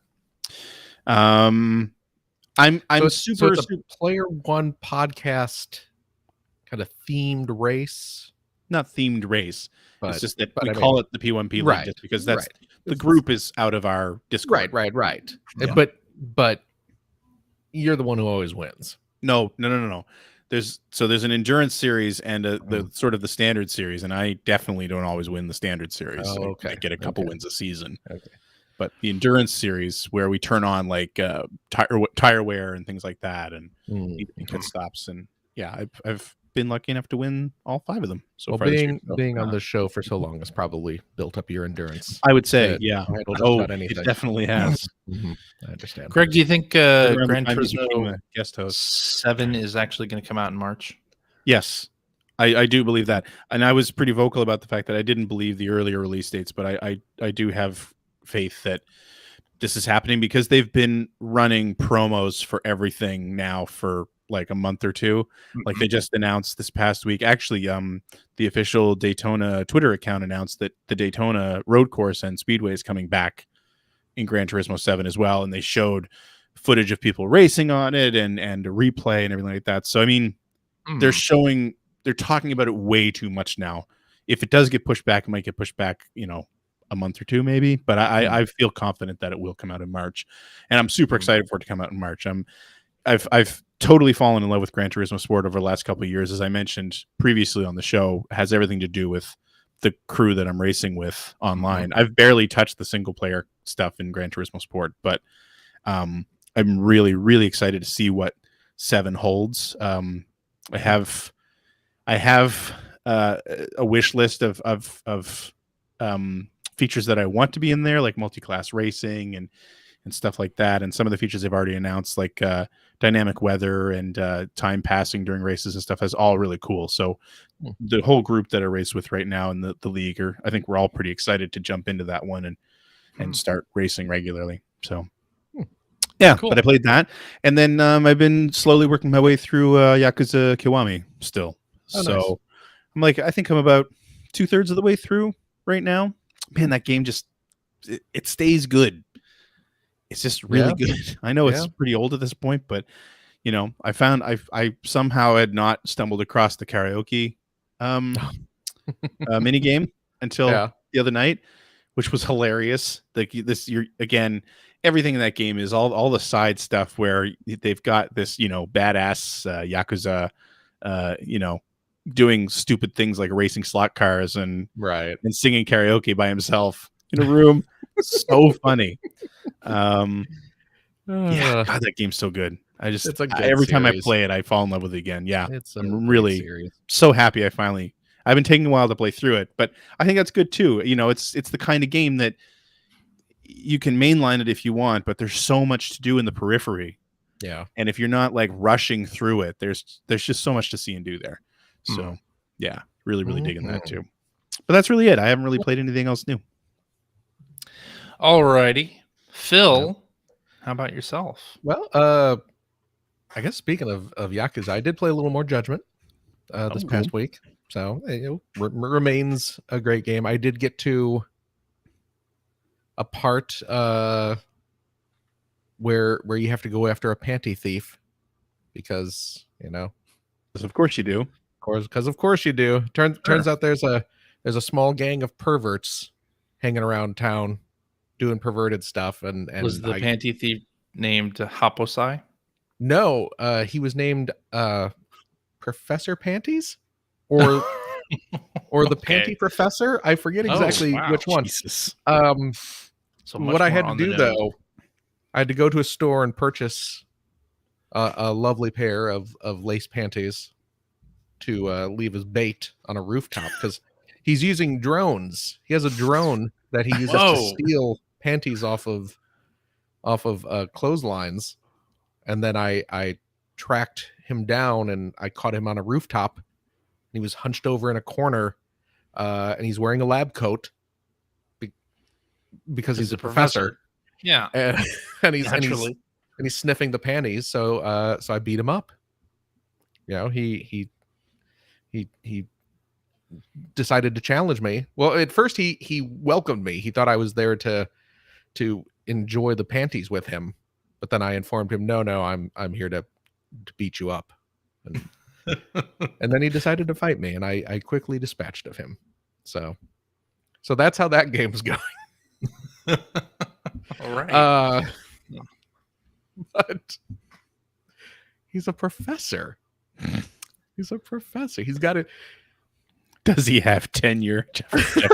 S3: I'm
S1: so it's a Player One podcast kind of themed race.
S3: Not themed race.
S1: But,
S3: it's just that we call it the P1P League just because that's the group is out of our Discord.
S1: Right.
S3: Yeah.
S1: But you're the one who always wins.
S3: No. There's an endurance series and the sort of the standard series, and I definitely don't always win the standard series.
S1: Oh, okay.
S3: I get a couple wins a season.
S1: Okay.
S3: But the endurance series where we turn on like tire wear and things like that, and pit stops, and yeah, I've been lucky enough to win all 5 of them. So far
S1: being on the show for so long has probably built up your endurance.
S3: I would say, yeah.
S1: It
S3: definitely has.
S1: I understand.
S2: Greg, do you think Gran
S3: Turismo guest host
S2: 7 is actually going to come out in March?
S3: Yes, I do believe that, and I was pretty vocal about the fact that I didn't believe the earlier release dates, but I do have faith that this is happening because they've been running promos for everything now for like a month or two. Like they just announced this past week, actually, the official Daytona Twitter account announced that the Daytona road course and speedway is coming back in Gran Turismo 7 as well, and they showed footage of people racing on it and a replay and everything like that. So I mean, they're talking about it way too much now. If it does get pushed back, it might get pushed back, a month or two maybe, but I feel confident that it will come out in March, and I'm super excited for it to come out in March. I've totally fallen in love with Gran Turismo Sport over the last couple of years. As I mentioned previously on the show, it has everything to do with the crew that I'm racing with online. I've barely touched the single player stuff in Gran Turismo Sport, but I'm really, really excited to see what 7 holds. I have a wish list of features that I want to be in there, like multi-class racing and stuff like that. And some of the features they've already announced, like dynamic weather and time passing during races and stuff, is all really cool. So the whole group that I race with right now in the league, I think we're all pretty excited to jump into that one and start racing regularly. So yeah, cool. But I played that, and then I've been slowly working my way through Yakuza Kiwami still. Nice. I'm like, I think I'm about 2/3 of the way through right now. Man, that game just it stays good. It's just really good. I know it's pretty old at this point, but I found I somehow had not stumbled across the karaoke mini game until the other night, which was hilarious. Like you're again, everything in that game is all the side stuff where they've got this badass Yakuza doing stupid things like racing slot cars and singing karaoke by himself in a room. So funny. God, that game's so good. Every time I play it, I fall in love with it again. Yeah, I'm really so happy I've been taking a while to play through it, but I think that's good too. It's the kind of game that you can mainline it if you want, but there's so much to do in the periphery.
S1: Yeah.
S3: And if you're not like rushing through it, there's just so much to see and do there. So yeah, really digging that too. But that's really it. I haven't really played anything else new.
S2: Alrighty. Phil, how about yourself?
S1: Well, I guess speaking of Yakuza, I did play a little more Judgment this past week. So remains a great game. I did get to a part where you have to go after a panty thief because
S3: Of course you do.
S1: Of course you do. Turns out there's a small gang of perverts hanging around town doing perverted stuff. And
S2: was the panty thief named Haposai?
S1: No, he was named Professor Panties or the Panty Professor. I forget exactly which one.
S3: Jesus.
S2: So
S1: what I had to do though, I had to go to a store and purchase a lovely pair of lace panties to leave as bait on a rooftop because he's using drones. He has a drone that he uses to steal panties off of clotheslines, and then I tracked him down and I caught him on a rooftop. He was hunched over in a corner, and he's wearing a lab coat because he's a professor.
S2: Yeah,
S1: and he's sniffing the panties. So I beat him up. He decided to challenge me. Well, at first he welcomed me. He thought I was there to enjoy the panties with him, but then I informed him, no, I'm here to beat you up. And then he decided to fight me, and I quickly dispatched of him. So that's how that game's going.
S2: All right.
S1: But he's a professor. He's a professor. He's got it.
S3: Does he have tenure? Jeff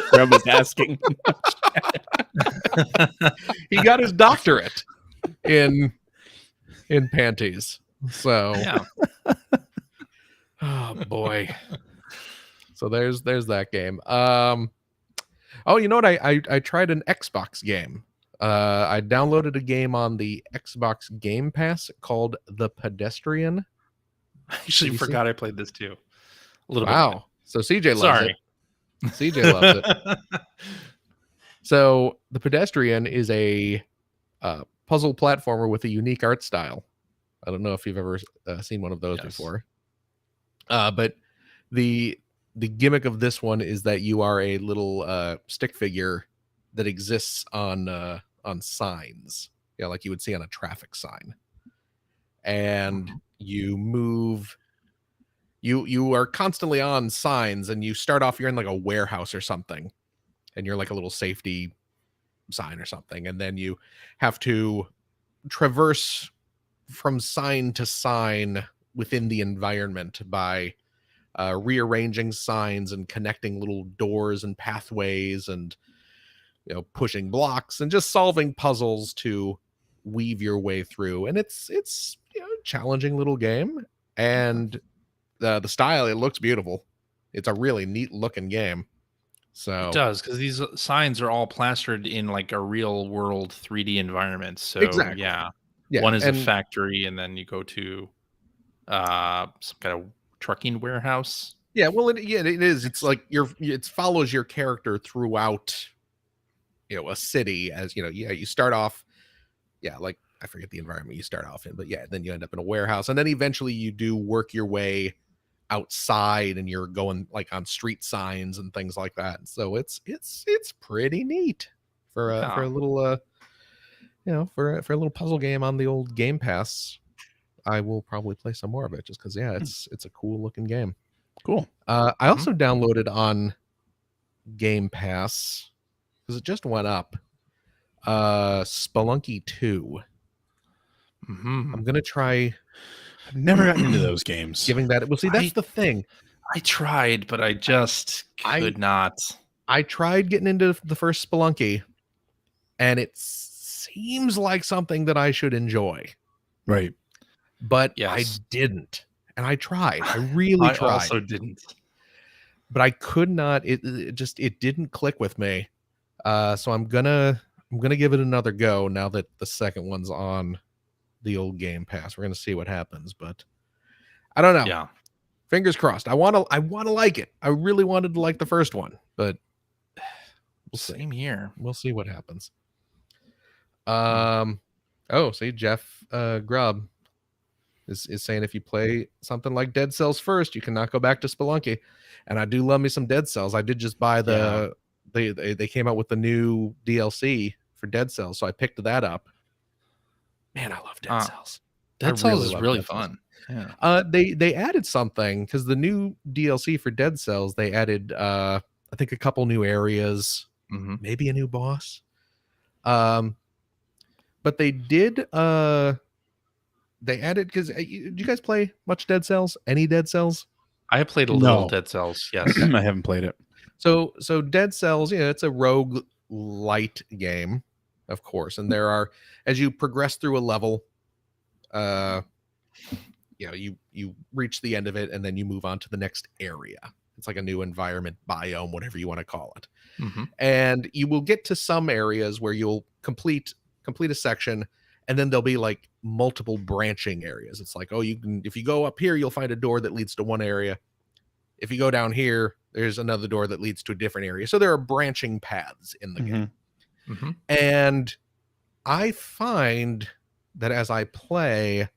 S3: Grubb is asking.
S1: He got his doctorate in panties. So
S2: yeah.
S1: Oh boy. So there's that game. Oh, you know what? I tried an Xbox game. I downloaded a game on the Xbox Game Pass called The Pedestrian.
S2: I actually forgot I played this too. A little
S1: bit. So CJ loves it. CJ loves it. So The Pedestrian is a puzzle platformer with a unique art style. I don't know if you've ever seen one of those before. But the gimmick of this one is that you are a little stick figure that exists on signs, like you would see on a traffic sign, and you move. You are constantly on signs, and you start off. You're in like a warehouse or something, and you're like a little safety sign or something, and then you have to traverse from sign to sign within the environment by rearranging signs and connecting little doors and pathways and pushing blocks and just solving puzzles to weave your way through. And it's a challenging little game, and the style, it looks beautiful. It's a really neat looking game. So
S2: it does, because these signs are all plastered in like a real world 3D environment. So
S1: exactly.
S2: Yeah, one is a factory, and then you go to some kind of trucking warehouse.
S1: Yeah, well, it is. It's like it follows your character throughout, a city. As you start off, like I forget the environment you start off in, but then you end up in a warehouse, and then eventually you do work your way outside, and you're going like on street signs and things like that. So it's pretty neat for a little for a little puzzle game on the old Game Pass. I will probably play some more of it just because it's a cool looking game.
S3: Cool.
S1: I also downloaded on Game Pass because it just went up. Spelunky 2. I'm gonna try.
S3: I've never gotten into those games.
S1: Giving that. Well, see, that's the thing.
S2: I tried, but I just could not.
S1: I tried getting into the first Spelunky, and it seems like something that I should enjoy.
S3: Right.
S1: But I didn't. And I tried. I really tried.
S2: I also didn't.
S1: But I could not. It didn't click with me. So I'm gonna give it another go now that the second one's on the old Game Pass. We're gonna see what happens, but I don't know.
S2: Yeah.
S1: Fingers crossed. I want to like it. I really wanted to like the first one, but we'll see.
S2: Same here.
S1: We'll see what happens. See, Jeff Grubb is saying if you play something like Dead Cells first, you cannot go back to Spelunky. And I do love me some Dead Cells. I did just buy they came out with the new DLC for Dead Cells, so I picked that up. Man, I love Dead Cells.
S2: Dead Cells is really fun.
S1: Yeah. They added something because the new DLC for Dead Cells, they added I think a couple new areas, maybe a new boss. But they did they added, because do you guys play much Dead Cells? Any Dead Cells?
S2: I have played a little Dead Cells. Yes.
S3: I haven't played it.
S1: So Dead Cells, it's a rogue light game, of course, and there are, as you progress through a level, you reach the end of it and then you move on to the next area. It's like a new environment, biome, whatever you want to call it. And you will get to some areas where you'll complete a section, and then there'll be like multiple branching areas. It's like, if you go up here, you'll find a door that leads to one area. If you go down here, there's another door that leads to a different area. So there are branching paths in the game. And I find that as I play,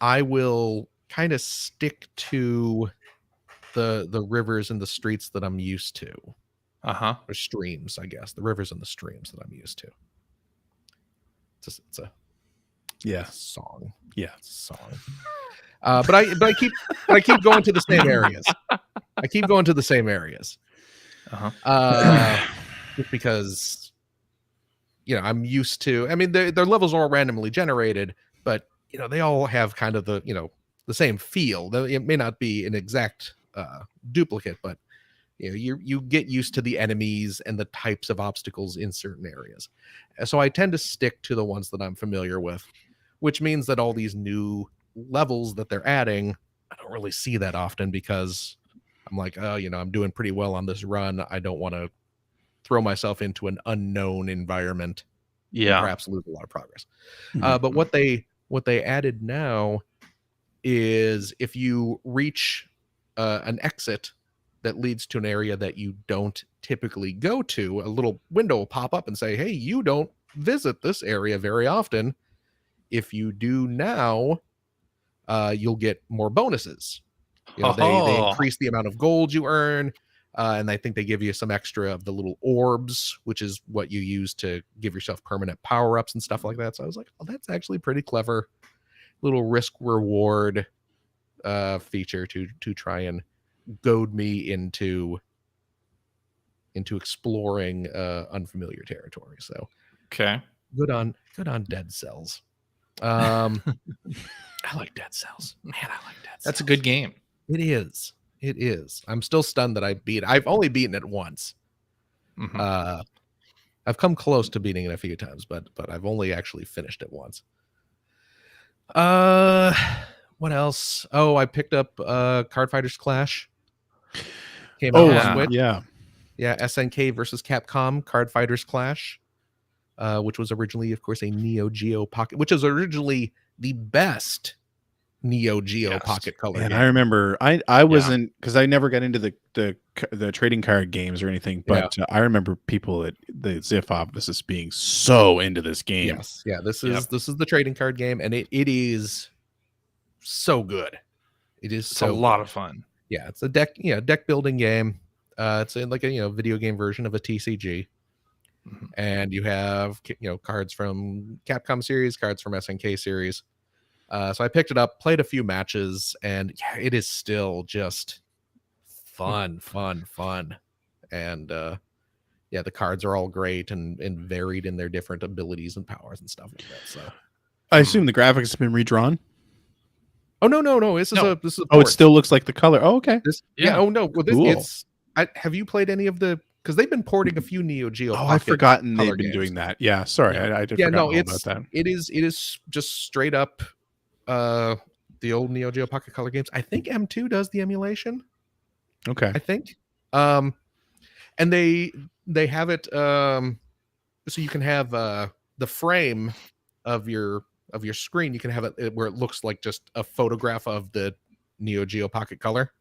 S1: I will kind of stick to the rivers and the streets that I'm used to. Or streams, I guess. The rivers and the streams that I'm used to. It's a song. Yeah, it's a song. But I keep going to the same areas. I keep going to the same areas. Just because I'm used to. I mean, their levels are all randomly generated, but they all have kind of the same feel. It may not be an exact duplicate, but you get used to the enemies and the types of obstacles in certain areas. So I tend to stick to the ones that I'm familiar with, which means that all these new levels that they're adding, I don't really see that often, because I'm like, I'm doing pretty well on this run. I don't want to throw myself into an unknown environment. And perhaps lose a lot of progress. But what they added now is if you reach an exit that leads to an area that you don't typically go to, a little window will pop up and say, hey, you don't visit this area very often. If you do now, you'll get more bonuses. They increase the amount of gold you earn, and I think they give you some extra of the little orbs, which is what you use to give yourself permanent power-ups and stuff like that. So I was like, that's actually pretty clever. Little risk reward feature to try and goad me into exploring unfamiliar territory. So good on Dead Cells. I like Dead Cells. Man, I like Dead Cells.
S2: That's a good game.
S1: It is. I'm still stunned that I beat it. I've only beaten it once. I've come close to beating it a few times, but I've only actually finished it once. What else? I picked up Card Fighters Clash. Came out on Switch.
S3: Yeah,
S1: SNK versus Capcom Card Fighters Clash, which was originally, of course, a Neo Geo Pocket, which is originally the best Neo Geo Pocket Color game.
S3: I remember I wasn't, because I never got into the trading card games or anything, but I remember people at the Ziff offices being so into this game.
S1: This is the trading card game, and it is so good. It's
S2: a lot of fun.
S1: It's a deck building game. It's like a video game version of a TCG. And you have cards from Capcom series, cards from SNK series. So I picked it up, played a few matches, and it is still just fun. And the cards are all great and varied in their different abilities and powers and stuff like that. So
S3: I assume the graphics have been redrawn.
S1: Oh no! This is a
S3: it still looks like the color. Oh, okay.
S1: Oh no! Well,
S3: cool.
S1: Have you played any of the? Because they've been porting a few Neo Geo.
S3: I've forgotten they've been doing that. Yeah, sorry, I did. Forget all about that.
S1: It is just straight up the old Neo Geo Pocket Color games. I think M2 does the emulation.
S3: Okay,
S1: I think. And they have it so you can have the frame of your screen. You can have it where it looks like just a photograph of the Neo Geo Pocket Color.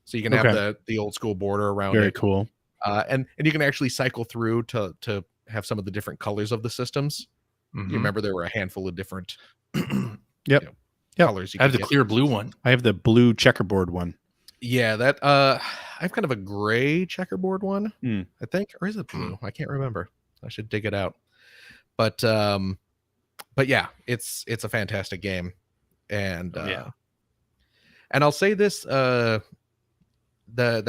S1: So you can have the old school border around
S3: Very
S1: it.
S3: cool.
S1: And you can actually cycle through to have some of the different colors of the systems. You remember there were a handful of different colors.
S2: I have the clear blue one.
S3: I have the blue checkerboard one.
S1: Yeah, that I have kind of a gray checkerboard one,
S3: I
S1: think, or is it blue? I can't remember. I should dig it out. But yeah, it's a fantastic game, and and I'll say this: they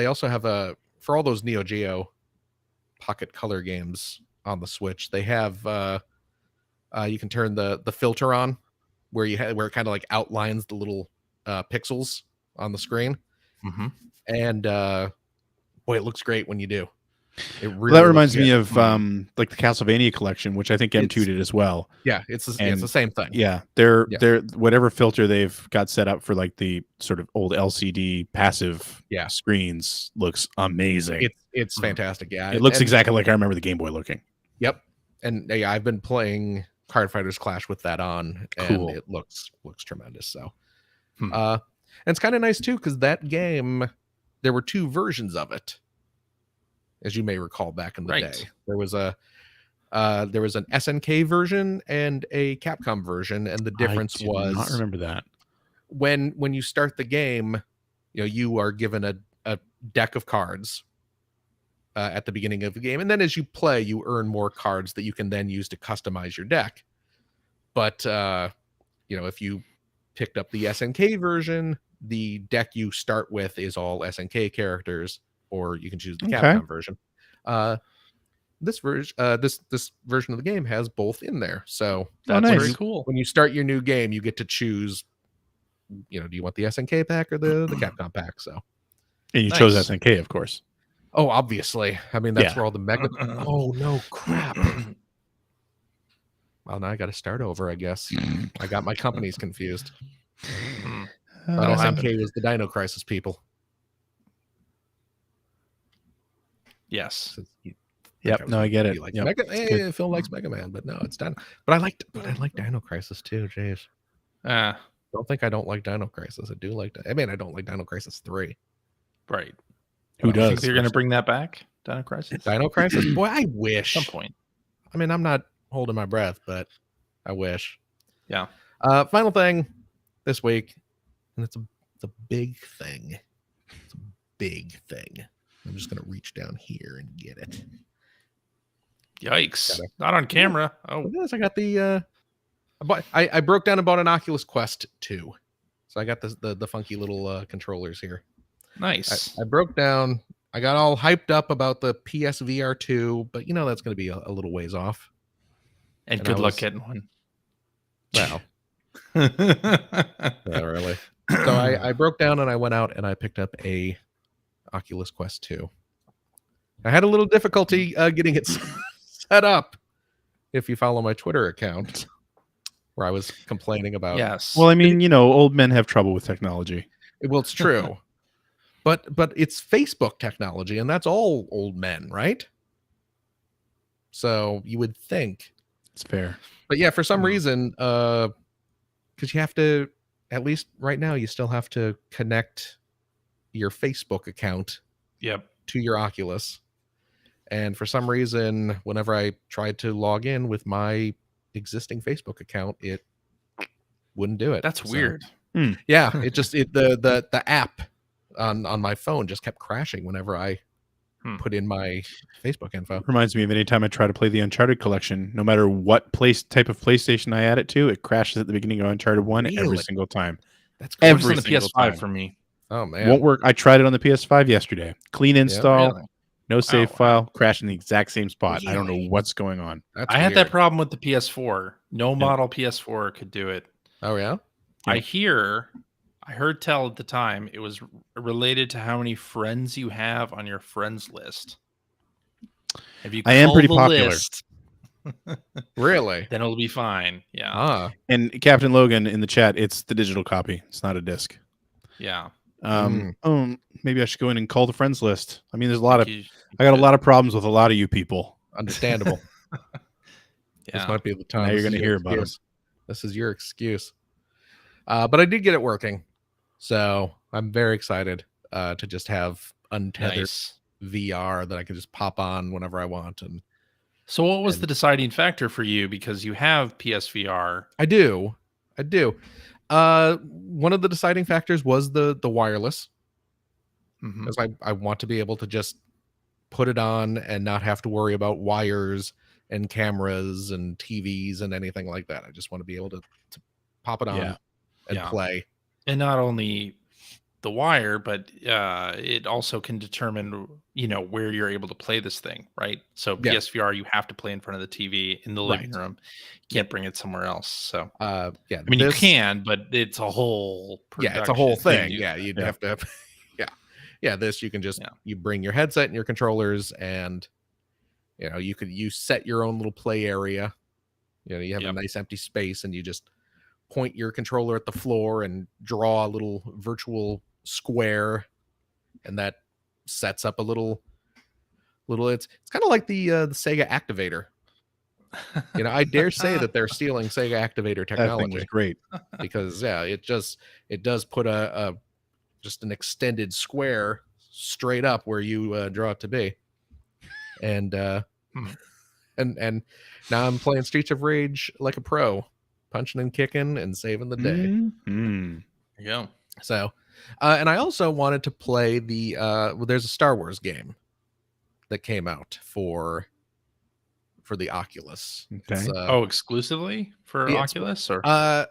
S1: also have for all those Neo Geo Pocket Color games on the Switch, they have you can turn the filter on where it kind of like outlines the little pixels on the screen. And boy, it looks great when you do. It really
S3: that reminds me of like the Castlevania collection, which I think M2 did as well.
S1: Yeah, it's the same thing.
S3: Yeah, they're whatever filter they've got set up for like the sort of old LCD passive screens looks amazing.
S1: It's fantastic. Yeah,
S3: it looks exactly like I remember the Game Boy looking.
S1: Yep, and I've been playing Card Fighters Clash with that on, and it looks tremendous. So, and it's kind of nice too because that game, there were 2 versions of it, as you may recall back in the day. There was an SNK version and a Capcom version, and the difference was
S3: not remember that
S1: when you start the game, you are given a deck of cards at the beginning of the game, and then as you play, you earn more cards that you can then use to customize your deck. But if you picked up the SNK version, the deck you start with is all SNK characters, or you can choose the Capcom version. This version of the game has both in there, so
S2: that's very cool.
S1: When you start your new game, you get to choose. Do you want the SNK pack or the Capcom pack? So,
S3: and you chose SNK, of course.
S1: Oh, obviously. I mean, that's where all the mega. Oh no, crap! Well, now I got to start over, I guess. I got my companies confused. But SNK was the Dino Crisis people.
S2: Yes.
S3: Yep. No, I get it.
S1: Like Phil likes Mega Man, but no, it's Dino. But I like Dino Crisis too. Jeez. Don't think I don't like Dino Crisis. I do like. I don't like Dino Crisis 3.
S2: Right.
S3: Who does?
S2: Think you're going to bring that back, Dino Crisis?
S1: Dino Crisis. Boy, I wish.
S2: At some point.
S1: I mean, I'm not holding my breath, but I wish.
S2: Yeah.
S1: Final thing this week, and it's a big thing. It's a big thing. I'm just gonna reach down here and get it.
S2: Yikes! Not on camera. Oh,
S1: yes, I got the. I broke down and bought an Oculus Quest 2, so I got the funky little controllers here.
S2: Nice.
S1: I broke down. I got all hyped up about the PSVR 2, but that's going to be a little ways off.
S2: And good luck getting one.
S1: Well, not really. So I broke down and I went out and I picked up a Oculus Quest 2. I had a little difficulty getting it set up. If you follow my Twitter account, where I was complaining about.
S2: Yes.
S3: Well, I mean, old men have trouble with technology.
S1: Well, it's true. But it's Facebook technology, and that's all old men, right? So you would think
S3: it's fair.
S1: But yeah, for some reason, because you have to, at least right now, you still have to connect your Facebook account to your Oculus. And for some reason, whenever I tried to log in with my existing Facebook account, it wouldn't do it.
S2: That's weird.
S1: Yeah, it just the app on my phone just kept crashing whenever I put in my Facebook info.
S3: Reminds me of any time I try to play the Uncharted collection. No matter what type of PlayStation I add it to, it crashes at the beginning of Uncharted 1 every single time.
S2: That's every on the PS5 for me.
S1: Oh man,
S3: won't work. I tried it on the PS5 yesterday. Clean install.
S2: Yeah, really?
S3: No save file, crash in the exact same spot.
S1: Really?
S3: I don't know what's going on.
S2: I had that problem with the PS4. No model PS4 could do it.
S1: Oh yeah?
S2: I heard tell at the time it was related to how many friends you have on your friends list. If you
S3: I am pretty popular.
S2: List,
S1: really?
S2: Then it'll be fine. Yeah.
S3: And Captain Logan in the chat, it's the digital copy. It's not a disc.
S2: Yeah.
S3: Maybe I should go in and call the friends list. I mean, there's I got a lot of problems with a lot of you people.
S1: Understandable. This might be the time.
S3: Now you're going to hear about it.
S1: This is your excuse. But I did get it working. So I'm very excited to just have untethered
S2: Nice.
S1: VR that I can just pop on whenever I want. And
S2: So what was the deciding factor for you? Because you have PSVR.
S1: I do. One of the deciding factors was the wireless, because I want to be able to just put it on and not have to worry about wires and cameras and TVs and anything like that. I just want to be able to pop it on and play.
S2: And not only the wire, but it also can determine, where you're able to play this thing, right? So PSVR, you have to play in front of the TV in the living room. You can't bring it somewhere else. So you can, but it's a whole
S1: it's a whole thing. Yeah, you'd have to have this you can just you bring your headset and your controllers, and you set your own little play area. You have a nice empty space, and you just point your controller at the floor and draw a little virtual square, and that sets up a little it's kind of like the Sega Activator. I dare say that they're stealing Sega Activator technology.
S3: That thing was great
S1: because it does put a just an extended square straight up where you draw it to be. And and now I'm playing Streets of Rage like a pro, punching and kicking and saving the day.
S2: There you go.
S1: So and I also wanted to play there's a Star Wars game that came out for the Oculus.
S3: Okay.
S2: Exclusively for Oculus, or
S1: there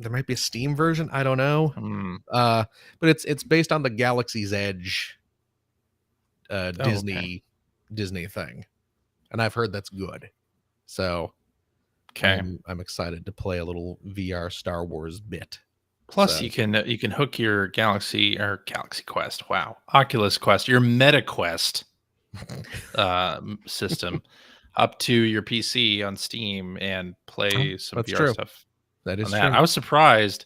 S1: might be a Steam version. I don't know. But it's based on the Galaxy's Edge Disney thing, and I've heard that's good. So I'm excited to play a little VR Star Wars bit.
S2: Plus, you can hook your Galaxy Quest. Wow, Oculus Quest, your Meta Quest system up to your PC on Steam and play some VR stuff.
S1: That is true.
S2: I was surprised.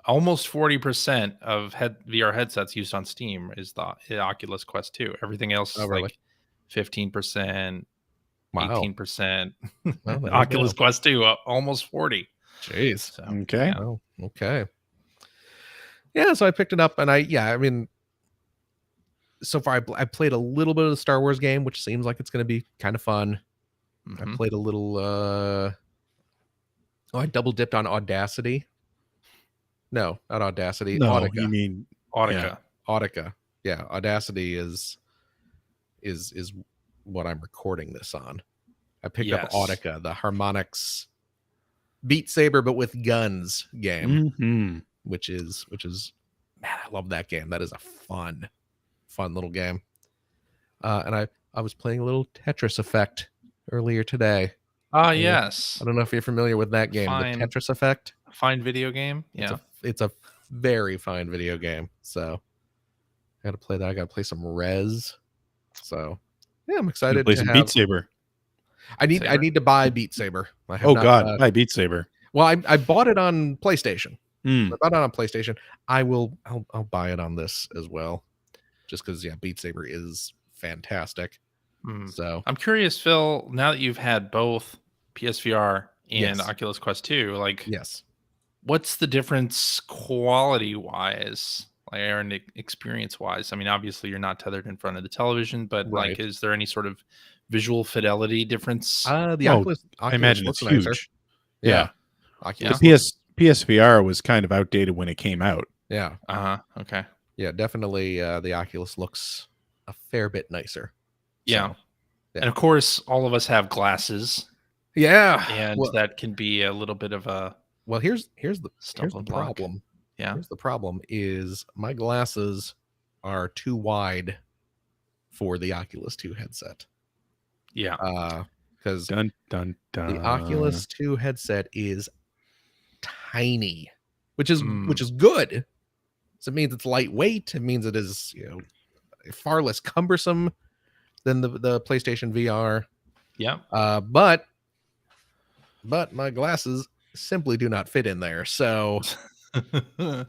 S2: Almost 40% of VR headsets used on Steam is the Oculus Quest 2. Everything else is like 15%, 18%. Well, Oculus Quest 2, almost 40.
S1: Jeez.
S2: So,
S3: okay.
S1: Yeah. Oh, okay. Yeah, so I picked it up, and I mean, so far I played a little bit of the Star Wars game, which seems like it's going to be kind of fun. I played a little I double dipped on Audacity. No, not Audacity.
S3: No,
S1: Audica.
S3: you mean
S2: Audica.
S1: Audica. Yeah, Audacity is what I'm recording this on. I picked up Audica, the Harmonix Beat Saber but with guns game, which is man, I love that game. That is a fun little game. And I was playing a little Tetris Effect earlier today.
S2: Yes.
S1: I don't know if you're familiar with that game, the Tetris Effect.
S2: Fine video game. Yeah.
S1: It's a very fine video game. So I got to play that. I got to play some Rez. So yeah, I'm excited to
S3: play some Beat Saber.
S1: I need to buy Beat Saber.
S3: Buy Beat Saber.
S1: Well, I bought it on PlayStation. I bought it on PlayStation. I'll buy it on this as well, just because Beat Saber is fantastic. So
S2: I'm curious, Phil. Now that you've had both PSVR and Oculus Quest 2, what's the difference quality-wise, and experience-wise? I mean, obviously you're not tethered in front of the television, but is there any sort of visual fidelity difference?
S1: Oculus
S3: I imagine it's huge.
S1: Nicer. Yeah. Oculus
S3: the PSVR was kind of outdated when it came out.
S1: Yeah.
S2: Okay.
S1: Yeah, definitely. The Oculus looks a fair bit nicer.
S2: Yeah. And of course, all of us have glasses.
S1: Yeah.
S2: And that can be a little bit of a
S1: here's the
S2: block.
S1: problem.
S2: Yeah.
S1: Here's the problem is my glasses are too wide for the Oculus 2 headset.
S2: Yeah.
S1: Because
S3: the
S1: Oculus 2 headset is tiny, which is good. So it means it's lightweight. It means it is far less cumbersome than the PlayStation VR.
S2: Yeah.
S1: But my glasses simply do not fit in there. So but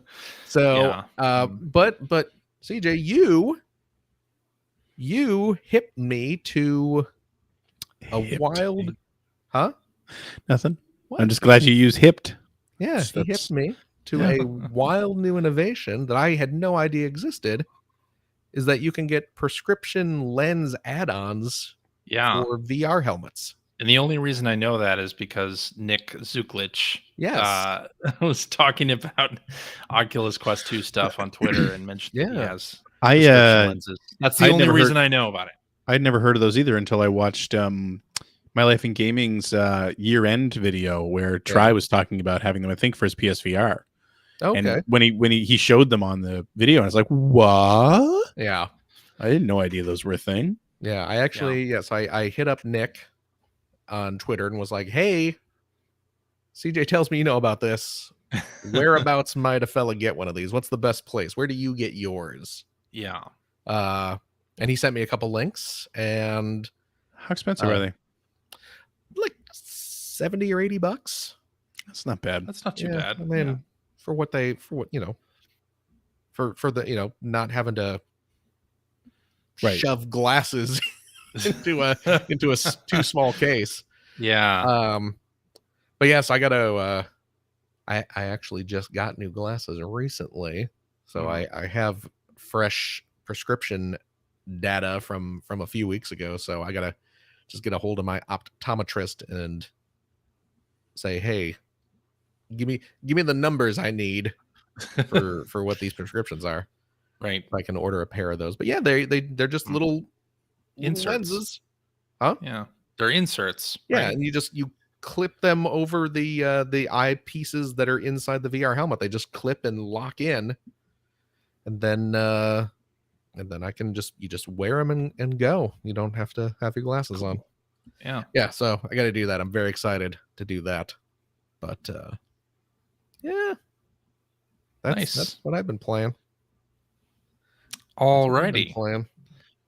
S1: CJ, you hipped me to wild, huh?
S3: Nothing.
S1: What?
S3: I'm just glad you used hipped.
S1: Yeah, he hipped me. to a wild new innovation that I had no idea existed, is that you can get prescription lens add-ons for VR helmets.
S2: And the only reason I know that is because Nick Zuklich was talking about Oculus Quest 2 stuff on Twitter and mentioned that he has prescription lenses. That's the only reason I know about it.
S3: I'd never heard of those either until I watched My Life in Gaming's year-end video where Tri was talking about having them, I think, for his PSVR.
S1: Okay.
S3: And when he showed them on the video, I was like, what?
S1: Yeah.
S3: I had no idea those were a thing.
S1: Yeah, I actually, I hit up Nick on Twitter and was like, hey, CJ tells me you know about this. Whereabouts might a fella get one of these? What's the best place? Where do you get yours?
S2: Yeah.
S1: And he sent me a couple links. And
S3: how expensive are they?
S1: Like $70 or $80.
S3: That's not bad.
S2: That's not too bad.
S1: I mean, for what the, not having to shove glasses into a too small case.
S2: Yeah.
S1: But yes, I gotta I actually just got new glasses recently. So I have fresh prescription data from a few weeks ago. So I gotta just get a hold of my optometrist and say, hey, give me the numbers I need for what these prescriptions are.
S2: Right.
S1: If I can order a pair of those. But yeah, they're just little
S2: inserts.
S1: Lenses. Huh?
S2: Yeah. They're inserts.
S1: Yeah,
S2: right?
S1: and you clip them over the eyepieces that are inside the VR helmet. They just clip and lock in. And then I can you just wear them and go. You don't have to have your glasses on.
S2: Yeah.
S1: Yeah, so I got to do that. I'm very excited to do that. But yeah. That's what I've been playing.
S2: Alrighty.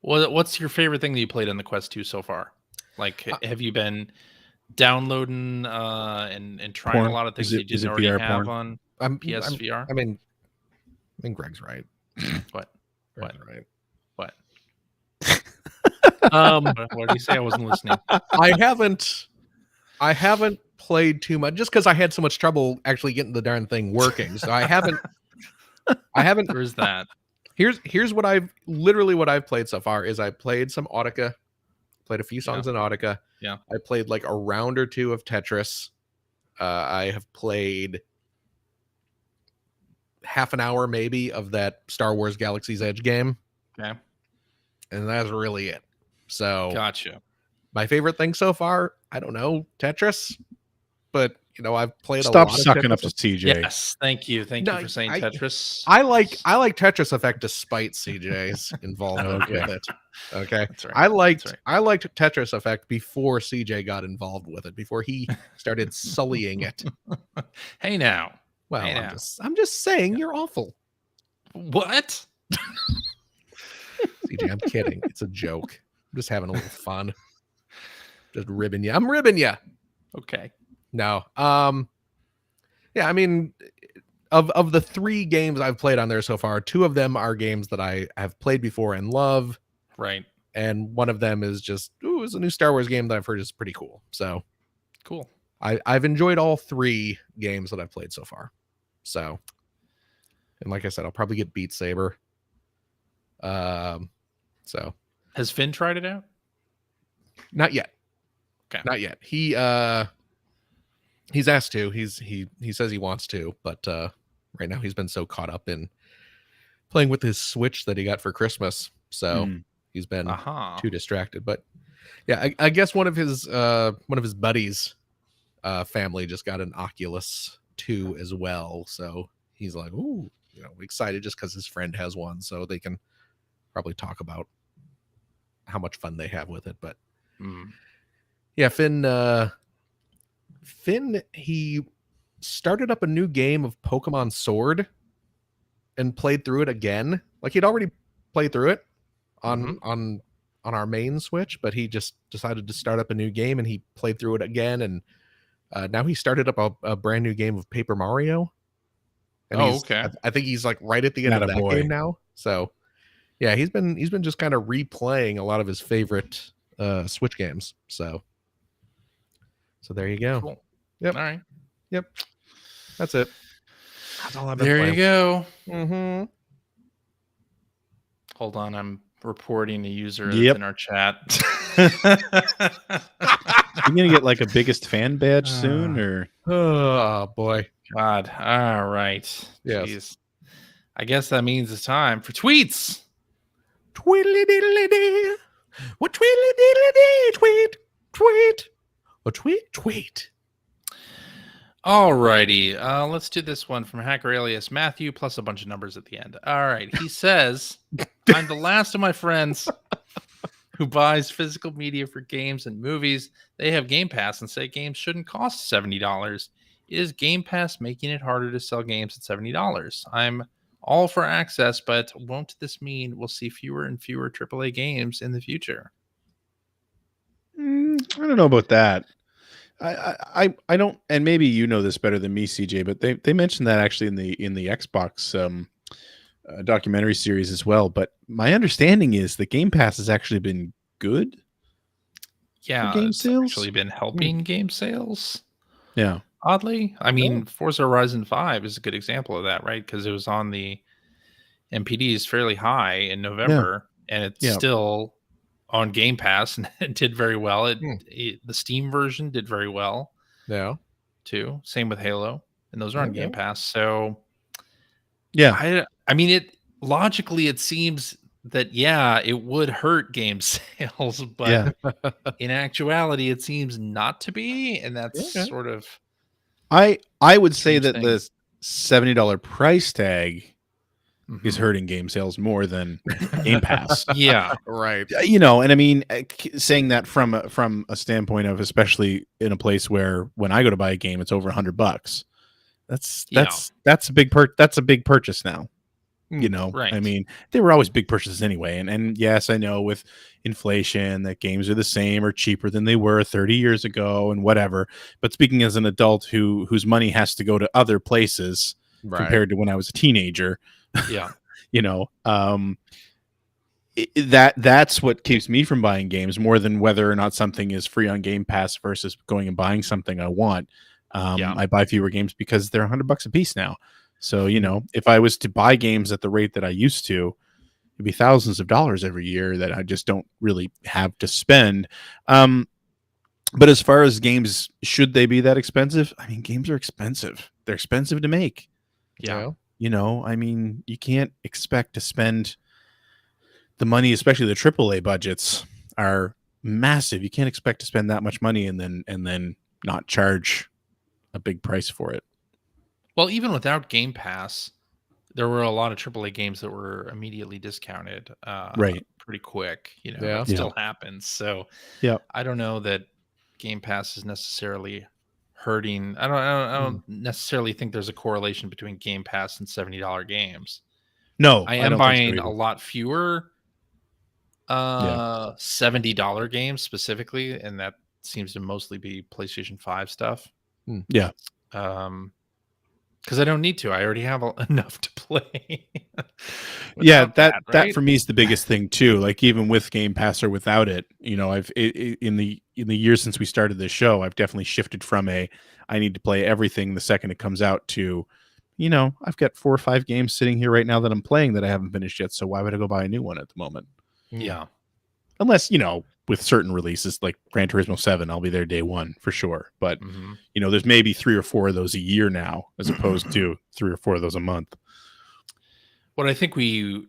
S2: Well, what's your favorite thing that you played on the Quest 2 so far? Like, have you been downloading and trying a lot of things that you didn't already have on PSVR?
S1: I mean, Greg's right.
S2: What?
S1: Greg's right.
S2: What? What did you say? I wasn't listening.
S1: I haven't played too much just because I had so much trouble actually getting the darn thing working. So I haven't.
S2: There's that.
S1: Here's what I've played so far is I played some Audica, played a few songs in Audica.
S2: Yeah.
S1: I played like a round or two of Tetris. I have played half an hour maybe of that Star Wars Galaxy's Edge game.
S2: Okay.
S1: And that's really it. So
S2: gotcha.
S1: My favorite thing so far, I don't know, Tetris. But I've played a lot.
S3: Stop sucking up to CJ.
S2: Yes, thank you for saying Tetris.
S1: I like Tetris Effect despite CJ's involvement with it. Okay,
S2: that's right.
S1: I liked Tetris Effect before CJ got involved with it. Before he started sullying it.
S2: Hey now.
S1: Well, I'm just saying you're awful.
S2: What?
S1: CJ, I'm kidding. It's a joke. I'm just having a little fun. Just ribbing you. I'm ribbing you.
S2: Okay.
S1: No. Yeah, I mean, of the 3 games I've played on there so far, 2 of them are games that I have played before and love.
S2: Right.
S1: And one of them is just, it's a new Star Wars game that I've heard is pretty cool. So
S2: cool.
S1: I've enjoyed all 3 games that I've played so far. So, and like I said, I'll probably get Beat Saber. So
S2: has Finn tried it out?
S1: Not yet.
S2: Okay.
S1: Not yet. He's asked to. He says he wants to, but right now he's been so caught up in playing with his Switch that he got for Christmas. So he's been too distracted. But yeah, I guess one of his buddies' family just got an Oculus 2 as well. So he's like, ooh, excited just because his friend has one. So they can probably talk about how much fun they have with it. But yeah, Finn, he started up a new game of Pokemon Sword and played through it again. Like he'd already played through it on our main Switch, but he just decided to start up a new game and he played through it again. And now he started up a brand new game of Paper Mario. And
S2: okay.
S1: I think he's like right at the end of that game now. So yeah, he's been just kind of replaying a lot of his favorite Switch games. So there you go.
S2: Cool.
S1: Yep.
S2: All right.
S1: Yep. That's it.
S3: That's all I've been
S2: There
S3: playing.
S2: you go.
S1: Mm-hmm.
S2: Hold on, I'm reporting a user
S3: Yep.
S2: that's in our chat.
S3: You gonna get like a biggest fan badge soon, or
S1: Oh boy.
S2: God. All right.
S1: Yes.
S2: Jeez. I guess that means it's time for tweets.
S1: Tweedly diddly dee. What tweedly diddly dee? Tweet. Tweet. A tweet.
S2: Alrighty, let's do this one from Hacker Alias Matthew plus a bunch of numbers at the end. All right, he says, I'm the last of my friends who buys physical media for games and movies. They have Game Pass and say games shouldn't cost $70. Is Game Pass making it harder to sell games at $70? I'm all for access, but won't this mean we'll see fewer and fewer AAA games in the future?
S3: I don't know about that. I don't, and maybe you know this better than me, CJ, but they mentioned that actually in the Xbox documentary series as well. But my understanding is the Game Pass has actually been good.
S2: Yeah,
S3: game
S2: it's
S3: sales?
S2: actually been helping game sales.
S3: Yeah.
S2: Oddly, I mean, Forza Horizon 5 is a good example of that, right? Because it was on the MPDs fairly high in November, and it's still on Game Pass and it did very well. The Steam version did very well, too. Same with Halo, and those are on Game Pass. So,
S3: yeah,
S2: I mean, it logically it seems that it would hurt game sales, but in actuality, it seems not to be, and that's sort of.
S3: I would say that the $70 price tag is hurting game sales more than Game Pass.
S2: Yeah,
S1: right.
S3: You know, and I mean, saying that from a standpoint of, especially in a place where when I go to buy a game, it's over $100. That's a big purchase now. You know,
S2: right.
S3: I mean, they were always big purchases anyway. And yes, I know with inflation that games are the same or cheaper than they were 30 years ago and whatever. But speaking as an adult whose money has to go to other places compared to when I was a teenager, you know, that's what keeps me from buying games more than whether or not something is free on Game Pass versus going and buying something I want. I buy fewer games because they're $100 a piece now. So, you know, if I was to buy games at the rate that I used to, it'd be thousands of dollars every year that I just don't really have to spend. But as far as games, should they be that expensive? I mean, games are expensive. They're expensive to make.
S2: Yeah.
S3: You know, I mean, you can't expect to spend the money, especially the AAA budgets are massive. You can't expect to spend that much money and then not charge a big price for it.
S2: Well, even without Game Pass, there were a lot of AAA games that were immediately discounted pretty quick. You know, it still happens. So I don't know that Game Pass is necessarily hurting. I don't necessarily think there's a correlation between Game Pass and $70 games.
S3: No,
S2: I am buying a lot fewer $70 games specifically, and that seems to mostly be PlayStation 5 stuff.
S3: Yeah.
S2: Because I don't need to. I already have enough to play.
S3: that for me is the biggest thing too. Like even with Game Pass or without it, you know, in the years since we started this show, I've definitely shifted from I need to play everything the second it comes out to, you know, I've got 4 or 5 games sitting here right now that I'm playing that I haven't finished yet. So why would I go buy a new one at the moment?
S2: Yeah,
S3: unless, you know, with certain releases like Gran Turismo 7, I'll be there day one for sure. But, you know, there's maybe 3 or 4 of those a year now, as opposed to 3 or 4 of those a month.
S2: What I think we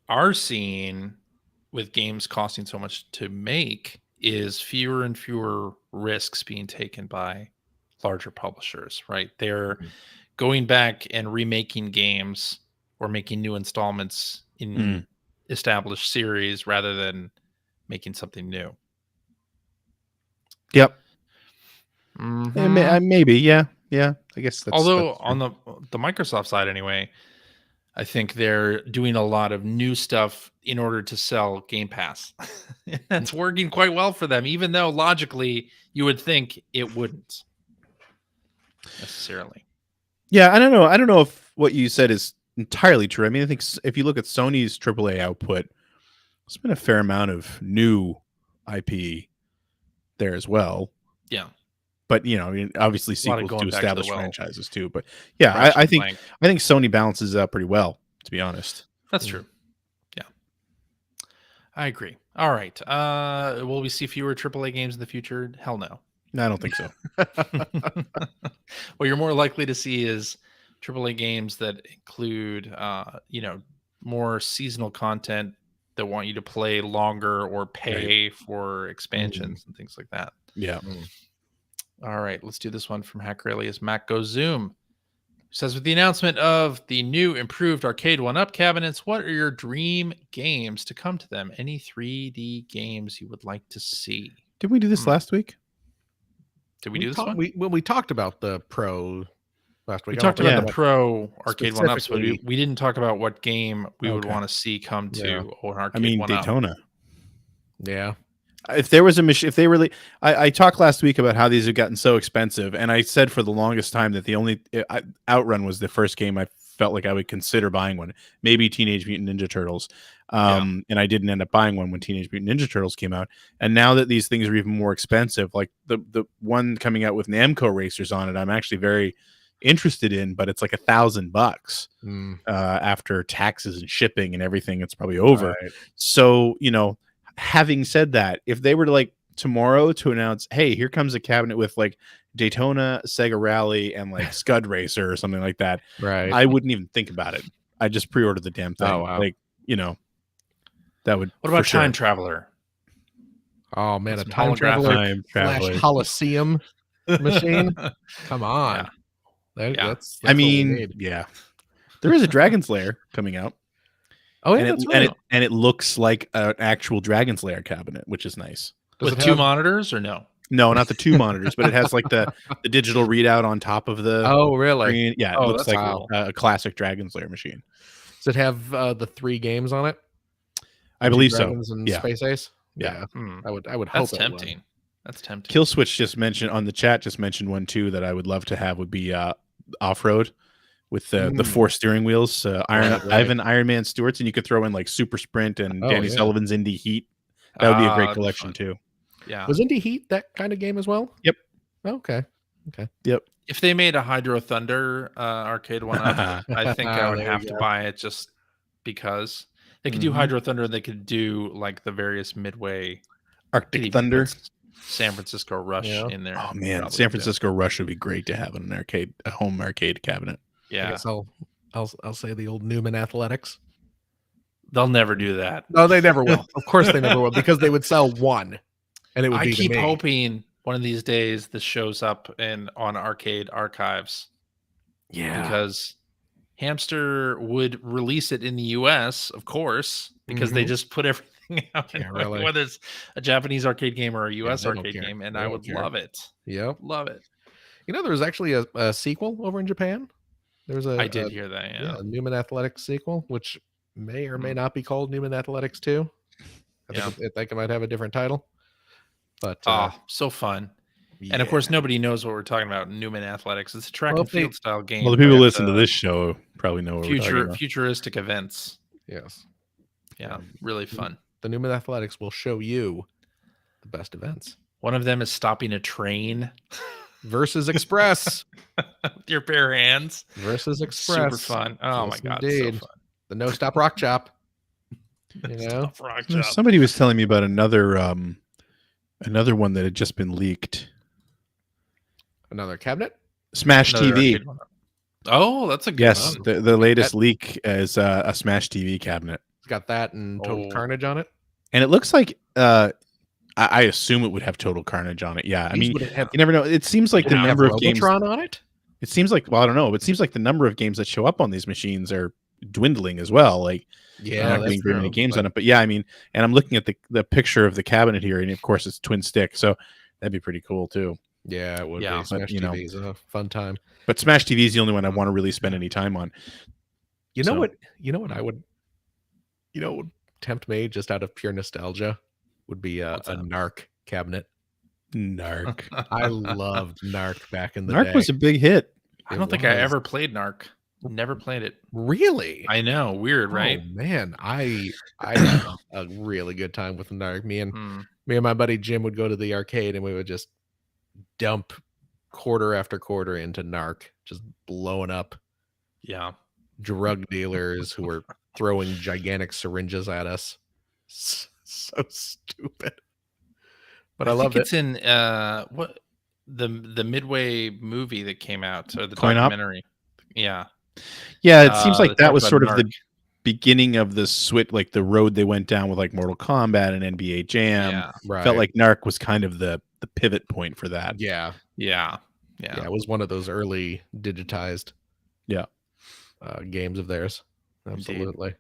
S2: are seeing with games costing so much to make is fewer and fewer risks being taken by larger publishers, right? They're going back and remaking games or making new installments in established series rather than making something new.
S3: Yep. Maybe, yeah. I guess that's.
S2: Although on the Microsoft side, anyway, I think they're doing a lot of new stuff in order to sell Game Pass. That's working quite well for them, even though logically you would think it wouldn't necessarily.
S3: Yeah, I don't know. I don't know if what you said is entirely true. I mean, I think if you look at Sony's AAA output, there's been a fair amount of new IP there as well.
S2: Yeah.
S3: but you know, I mean, obviously
S2: A lot of
S3: sequels
S2: going
S3: to
S2: back to the
S3: established
S2: well.
S3: franchises too. But yeah,
S2: Ratchet
S3: I
S2: and
S3: think
S2: Clank.
S3: Sony balances out pretty well, to be honest.
S2: That's true. Yeah, I agree. All right. Will we see fewer AAA games in the future? Hell no.
S3: No, I don't think so.
S2: What you're more likely to see is AAA games that include, more seasonal content that want you to play longer or pay for expansions and things like that.
S3: Yeah.
S2: All right, let's do this one from Hackrelius. Mac Goes Zoom says, with the announcement of the new improved arcade 1-up cabinets, what are your dream games to come to them? Any 3D games you would like to see?
S3: Did we do this last week?
S2: Did we do this one?
S1: We talked about the Pro last week.
S2: We talked about
S3: Yeah.
S2: the Pro arcade 1-ups, but
S1: Specifically-
S2: we didn't talk about what game we would
S3: Okay.
S2: want to see come to
S1: Yeah.
S2: an arcade
S3: I mean,
S2: 1-up.
S3: Daytona.
S1: Yeah.
S3: If there was a machine, if they really, I talked last week about how these have gotten so expensive, and I said for the longest time that the only Outrun was the first game I felt like I would consider buying one. Maybe Teenage Mutant Ninja Turtles, and I didn't end up buying one when Teenage Mutant Ninja Turtles came out. And now that these things are even more expensive, like the one coming out with Namco racers on it, I'm actually very interested in, but it's like $1,000 after taxes and shipping and everything. It's probably over.
S1: Right.
S3: So having said that, if they were to like tomorrow to announce, hey, here comes a cabinet with like Daytona, Sega Rally, and like Scud Racer or something like that,
S1: Right.
S3: I wouldn't even think about it. I just pre-ordered the damn thing.
S1: Oh, wow.
S3: Like, that would.
S2: What about
S3: for sure.
S2: Time Traveler?
S1: Oh man,
S2: Some
S1: a time traveler
S3: Time
S1: slash
S3: Traveler.
S1: Coliseum machine. Come on.
S2: Yeah.
S1: That's
S3: I
S1: what we
S3: mean,
S1: need.
S3: yeah, there is a Dragon's Lair coming out,
S1: Oh yeah,
S3: and
S1: that's
S3: it,
S1: right.
S3: and it looks like an actual Dragon's Lair cabinet, which is nice.
S1: Does
S2: With
S1: it
S2: 2
S1: have-
S2: monitors or no?
S3: No, not the 2 monitors, but it has like the digital readout on top of the
S1: Oh really?
S3: screen. Yeah, it
S2: Oh,
S3: looks
S2: that's
S3: like
S2: cool.
S3: a classic Dragon's Lair machine.
S1: Does it have the 3 games on it?
S3: I believe so.
S1: Dragons and
S3: Yeah.
S1: Space Ace.
S3: Yeah.
S1: I would hope
S2: That's
S1: it would.
S2: tempting. That's tempting.
S3: Kill Switch just mentioned on the chat. Just mentioned one too that I would love to have would be off road with the 4 steering wheels. Ivan Iron Man Stewart's, and you could throw in like Super Sprint and
S1: Oh,
S3: Danny
S1: yeah.
S3: Indie Heat. Heat. That would be a
S2: that'd
S3: great
S2: be
S3: collection
S2: fun.
S3: too.
S2: Yeah.
S1: Was Indie Heat that kind of game as well?
S3: Yep.
S1: Okay.
S3: Yep.
S2: If they made a Hydro Thunder arcade 1-up, I think I would
S1: There you
S2: have to
S1: go.
S2: buy it just because they could do Hydro Thunder. They could do like the various Midway
S3: Arctic
S2: even
S3: Thunder.
S2: put San Francisco Rush
S1: Yeah.
S2: in there.
S3: Oh man,
S2: Probably
S3: San
S2: do.
S3: Francisco Rush would be great to have in a home arcade cabinet.
S1: I
S2: Yeah,
S1: guess I'll say the old Newman Athletics.
S2: they'll never do that.
S1: No, they never will. Of course they never will, because they would sell one, and it would
S2: I
S1: be
S2: keep
S1: to me.
S2: hoping one of these days this shows up on Arcade Archives.
S1: Yeah.
S2: Because Hamster would release it in the US, of course, because they just put everything out,
S1: Yeah, really.
S2: whether it's a Japanese arcade game or a US
S1: they don't
S2: arcade
S1: care.
S2: game, and
S1: They
S2: I
S1: don't
S2: would
S1: care.
S2: love it.
S1: Yep.
S2: Love it.
S1: You know, there was actually a sequel over in Japan. There was
S2: I did hear that. Yeah.
S1: a Newman Athletics sequel, which may or may not be called Newman Athletics 2. I think it might have a different title. But
S2: So fun. And of course, nobody knows what we're talking about. Newman Athletics. It's a track
S1: Well,
S2: and field style game.
S3: Well, the people
S2: with,
S3: who listen to this show probably know what we're talking about.
S2: futuristic events.
S1: yes,
S2: Yeah, really fun.
S1: the Newman Athletics will show you the best events.
S2: One of them is stopping a train
S1: Versus Express.
S2: with your bare hands.
S1: Versus Express.
S2: Super fun. Oh
S1: Yes,
S2: my god,
S1: indeed.
S2: so fun.
S1: The No Stop Rock Chop. You know,
S2: Stop rock
S3: No,
S2: chop.
S3: somebody was telling me about another one that had just been leaked.
S1: another cabinet.
S3: Smash
S2: Another
S3: TV.
S2: arcade one. Oh, that's a good
S3: Yes,
S2: one.
S3: the latest leak is a Smash TV cabinet,
S1: It's got that and Total
S2: Oh.
S1: Carnage on it.
S3: and it looks like I assume it would have Total Carnage on it. Yeah, I mean,
S1: Would it have,
S3: you never know. It seems like the
S1: have
S3: number of games.
S1: Robotron on it?
S3: It seems like, well, I don't know, but it seems like the number of games that show up on these machines are dwindling as well. Like,
S1: Yeah,
S3: not
S1: that's
S3: getting very many
S1: true,
S3: games
S1: but-
S3: on it. But yeah, I mean, and I'm looking at the picture of the cabinet here, and of course it's twin stick, so that'd be pretty cool too.
S1: Yeah, it would
S2: Yeah,
S1: be. Smash
S3: you know.
S1: TV is a fun time.
S3: But Smash TV is the only one I want to really spend any time on.
S1: You know
S3: So-
S1: what? You know what I would. You know what would tempt me just out of pure nostalgia would be a
S2: What's that?
S1: Narc cabinet.
S3: Narc.
S1: I loved Narc back in the
S3: Narc
S1: day.
S3: was a big hit.
S2: I
S1: It
S2: don't think I
S1: was.
S2: ever played Narc. Never played it.
S1: Really?
S2: I know. Weird, right?
S1: Oh, man, I had a really good time with Narc. Me and my buddy Jim would go to the arcade and we would just dump quarter after quarter into NARC, just blowing up
S2: Yeah.
S1: drug dealers who were throwing gigantic syringes at us. So stupid. But I loved
S2: think
S1: it.
S2: it's in what the Midway movie that came out, or the
S3: Coin Op?
S2: documentary. Yeah.
S3: Yeah, it seems like
S2: they
S3: that
S2: talk
S3: was
S2: about
S3: sort of
S2: NARC.
S3: the beginning of the switch, like the road they went down with like Mortal Kombat and NBA Jam.
S2: Yeah.
S1: Right.
S3: Felt like NARC was kind of the pivot point for that.
S1: Yeah.
S2: Yeah.
S1: Yeah, it was one of those early digitized games of theirs. Absolutely.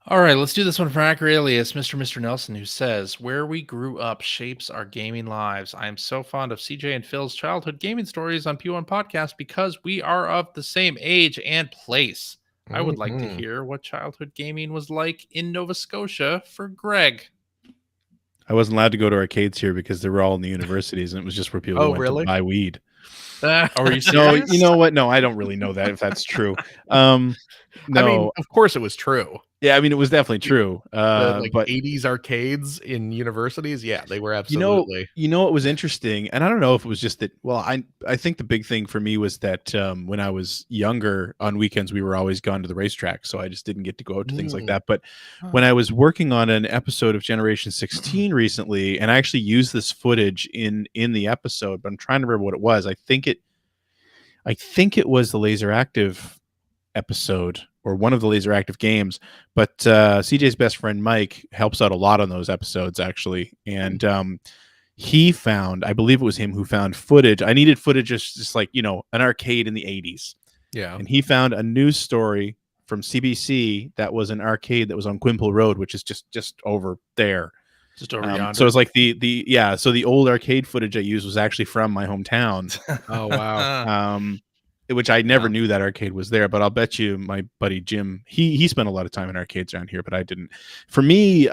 S2: All right, let's do this one from Hacker Alias, Mr. Nelson, who says, "Where we grew up shapes our gaming lives. I am so fond of CJ and Phil's childhood gaming stories on P1 Podcast because we are of the same age and place. I would like to hear what childhood gaming was like in Nova Scotia for Greg."
S3: I wasn't allowed to go to arcades here because they were all in the universities, and it was just where people went to buy weed.
S2: Oh, are you
S3: No,
S2: serious?
S3: you know what? No, I don't really know that if that's true. No,
S1: I mean, of course it was true.
S3: Yeah, I mean, it was definitely true.
S1: Like
S3: but
S1: 80s arcades in universities, yeah, they were absolutely.
S3: You know, what was interesting, and I don't know if it was just that. Well, I think the big thing for me was that when I was younger, on weekends we were always gone to the racetrack, so I just didn't get to go out to things like that. But when I was working on an episode of Generation 16 recently, and I actually used this footage in the episode, but I'm trying to remember what it was. I think it was the Laser Active episode, or one of the Laser Active games, but CJ's best friend Mike helps out a lot on those episodes, actually. And he found, I believe it was him who found footage. I needed footage just like, an arcade in the 80s.
S1: Yeah.
S3: And he found a news story from CBC that was an arcade that was on Quimple Road, which is just over there.
S2: Just over yonder.
S3: So it's like so the old arcade footage I used was actually from my hometown.
S1: Oh, wow.
S3: Which I never knew that arcade was there, but I'll bet you my buddy Jim, he spent a lot of time in arcades around here, but I didn't. For me,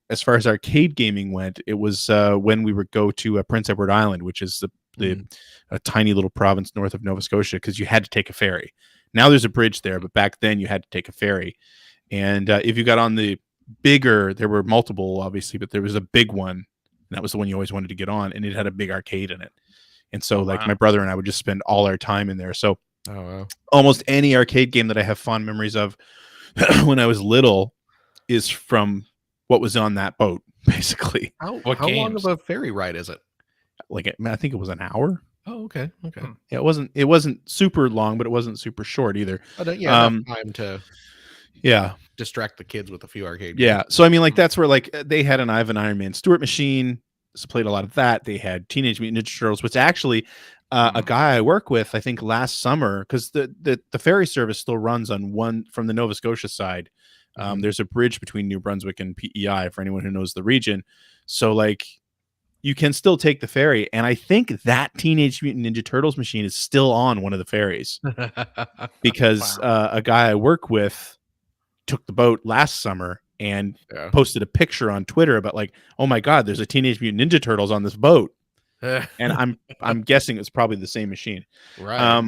S3: as far as arcade gaming went, it was when we would go to Prince Edward Island, which is a tiny little province north of Nova Scotia, because you had to take a ferry. Now there's a bridge there, but back then you had to take a ferry. And if you got on the bigger, there were multiple, obviously, but there was a big one, and that was the one you always wanted to get on, and it had a big arcade in it. And so, my brother and I would just spend all our time in there. So, almost any arcade game that I have fond memories of when I was little is from what was on that boat, basically.
S1: How long of a ferry ride is it?
S3: I think it was an hour.
S1: Oh, okay.
S3: Yeah, it wasn't super long, but it wasn't super short either.
S1: Enough time to distract the kids with a few arcade games.
S3: Yeah, so I mean, that's where they had an Iron Man Stewart machine. So played a lot of that. They had Teenage Mutant Ninja Turtles, which actually a guy I work with, I think last summer, because the ferry service still runs on one from the Nova Scotia side. There's a bridge between New Brunswick and PEI for anyone who knows the region. So you can still take the ferry, and I think that Teenage Mutant Ninja Turtles machine is still on one of the ferries because a guy I work with took the boat last summer and posted a picture on Twitter about oh my God, there's a Teenage Mutant Ninja Turtles on this boat. And I'm guessing it's probably the same machine.
S1: Right.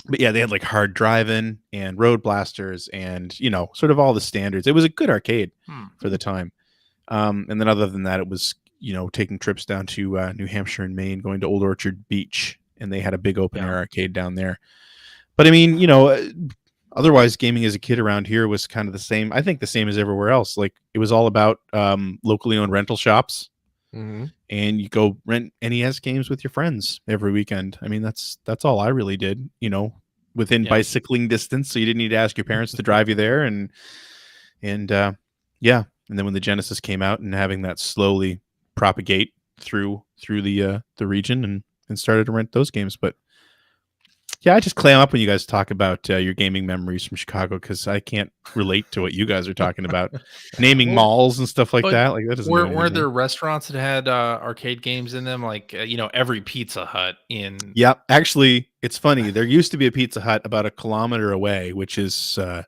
S3: But yeah, they had hard driving and road blasters and, sort of all the standards. It was a good arcade for the time. And then other than that, it was, taking trips down to New Hampshire and Maine, going to Old Orchard Beach, and they had a big open air arcade down there. But I mean, otherwise, gaming as a kid around here was kind of the same. I think the same as everywhere else. It was all about locally owned rental shops, and you go rent NES games with your friends every weekend. I mean, that's all I really did. Within bicycling distance, so you didn't need to ask your parents to drive you there. And then when the Genesis came out, and having that slowly propagate through the region, and started to rent those games, but. Yeah, I just clam up when you guys talk about your gaming memories from Chicago, because I can't relate to what you guys are talking about, naming malls and stuff like that. That doesn't.
S2: Were there restaurants that had arcade games in them, every Pizza Hut in?
S3: Yep, actually, it's funny. There used to be a Pizza Hut about a kilometer away, which is I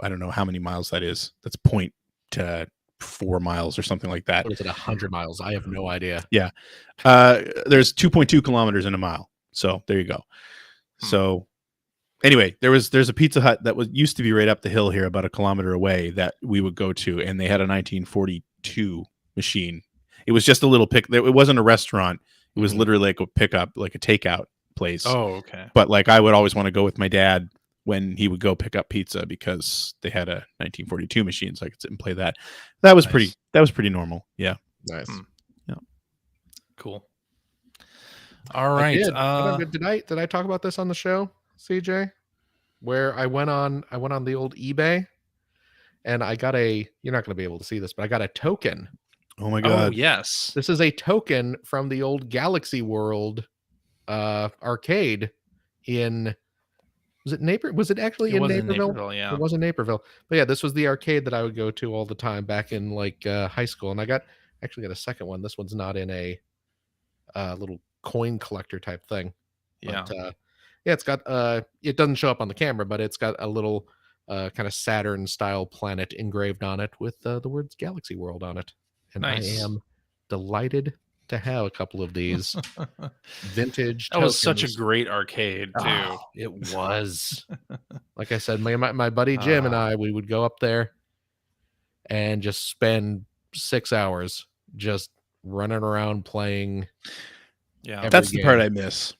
S3: don't know how many miles that is. That's 0.4 miles or something like that.
S1: What is it? 100 miles? I have no idea.
S3: Yeah, there's 2.2 kilometers in a mile. So there you go. So anyway, there's a Pizza Hut that used to be right up the hill here, about a kilometer away, that we would go to, and they had a 1942 machine. It was just a little it wasn't a restaurant. It was literally like a pickup, like a takeout place.
S2: Oh, okay.
S3: But like I would always want to go with my dad when he would go pick up pizza because they had a 1942 machine, so I could sit and play that. That was
S2: Nice.
S3: pretty normal. Yeah.
S1: Nice.
S3: Yeah.
S2: Cool. All right.
S1: Did I talk about this on the show, CJ? Where I went on the old eBay and I got you're not going to be able to see this, but I got a token.
S3: Oh my God.
S2: Oh, yes.
S1: This is a token from the old Galaxy World arcade in, was it actually in Naperville?
S2: Yeah.
S1: It was in Naperville. But yeah, this was the arcade that I would go to all the time back in like high school. And I actually got a second one. This one's not in a little coin collector type thing.
S2: Yeah.
S1: But, it's got it doesn't show up on the camera, but it's got a little kind of Saturn style planet engraved on it with the words Galaxy World on it. And
S2: Nice.
S1: I am delighted to have a couple of these vintage
S2: That was such a
S1: tokens.
S2: great arcade too.
S1: Oh, it was. Like I said, my buddy Jim and we would go up there and just spend 6 hours just running around playing.
S2: Yeah.
S3: That's the
S1: game.
S3: part I miss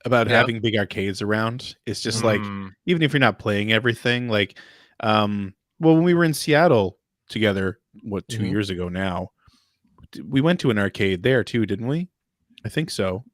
S3: about
S2: Yeah.
S3: having big arcades around. It's just like, even if you're not playing everything, like, well, when we were in Seattle together, 2 years ago now, we went to an arcade there too, didn't we? I think so.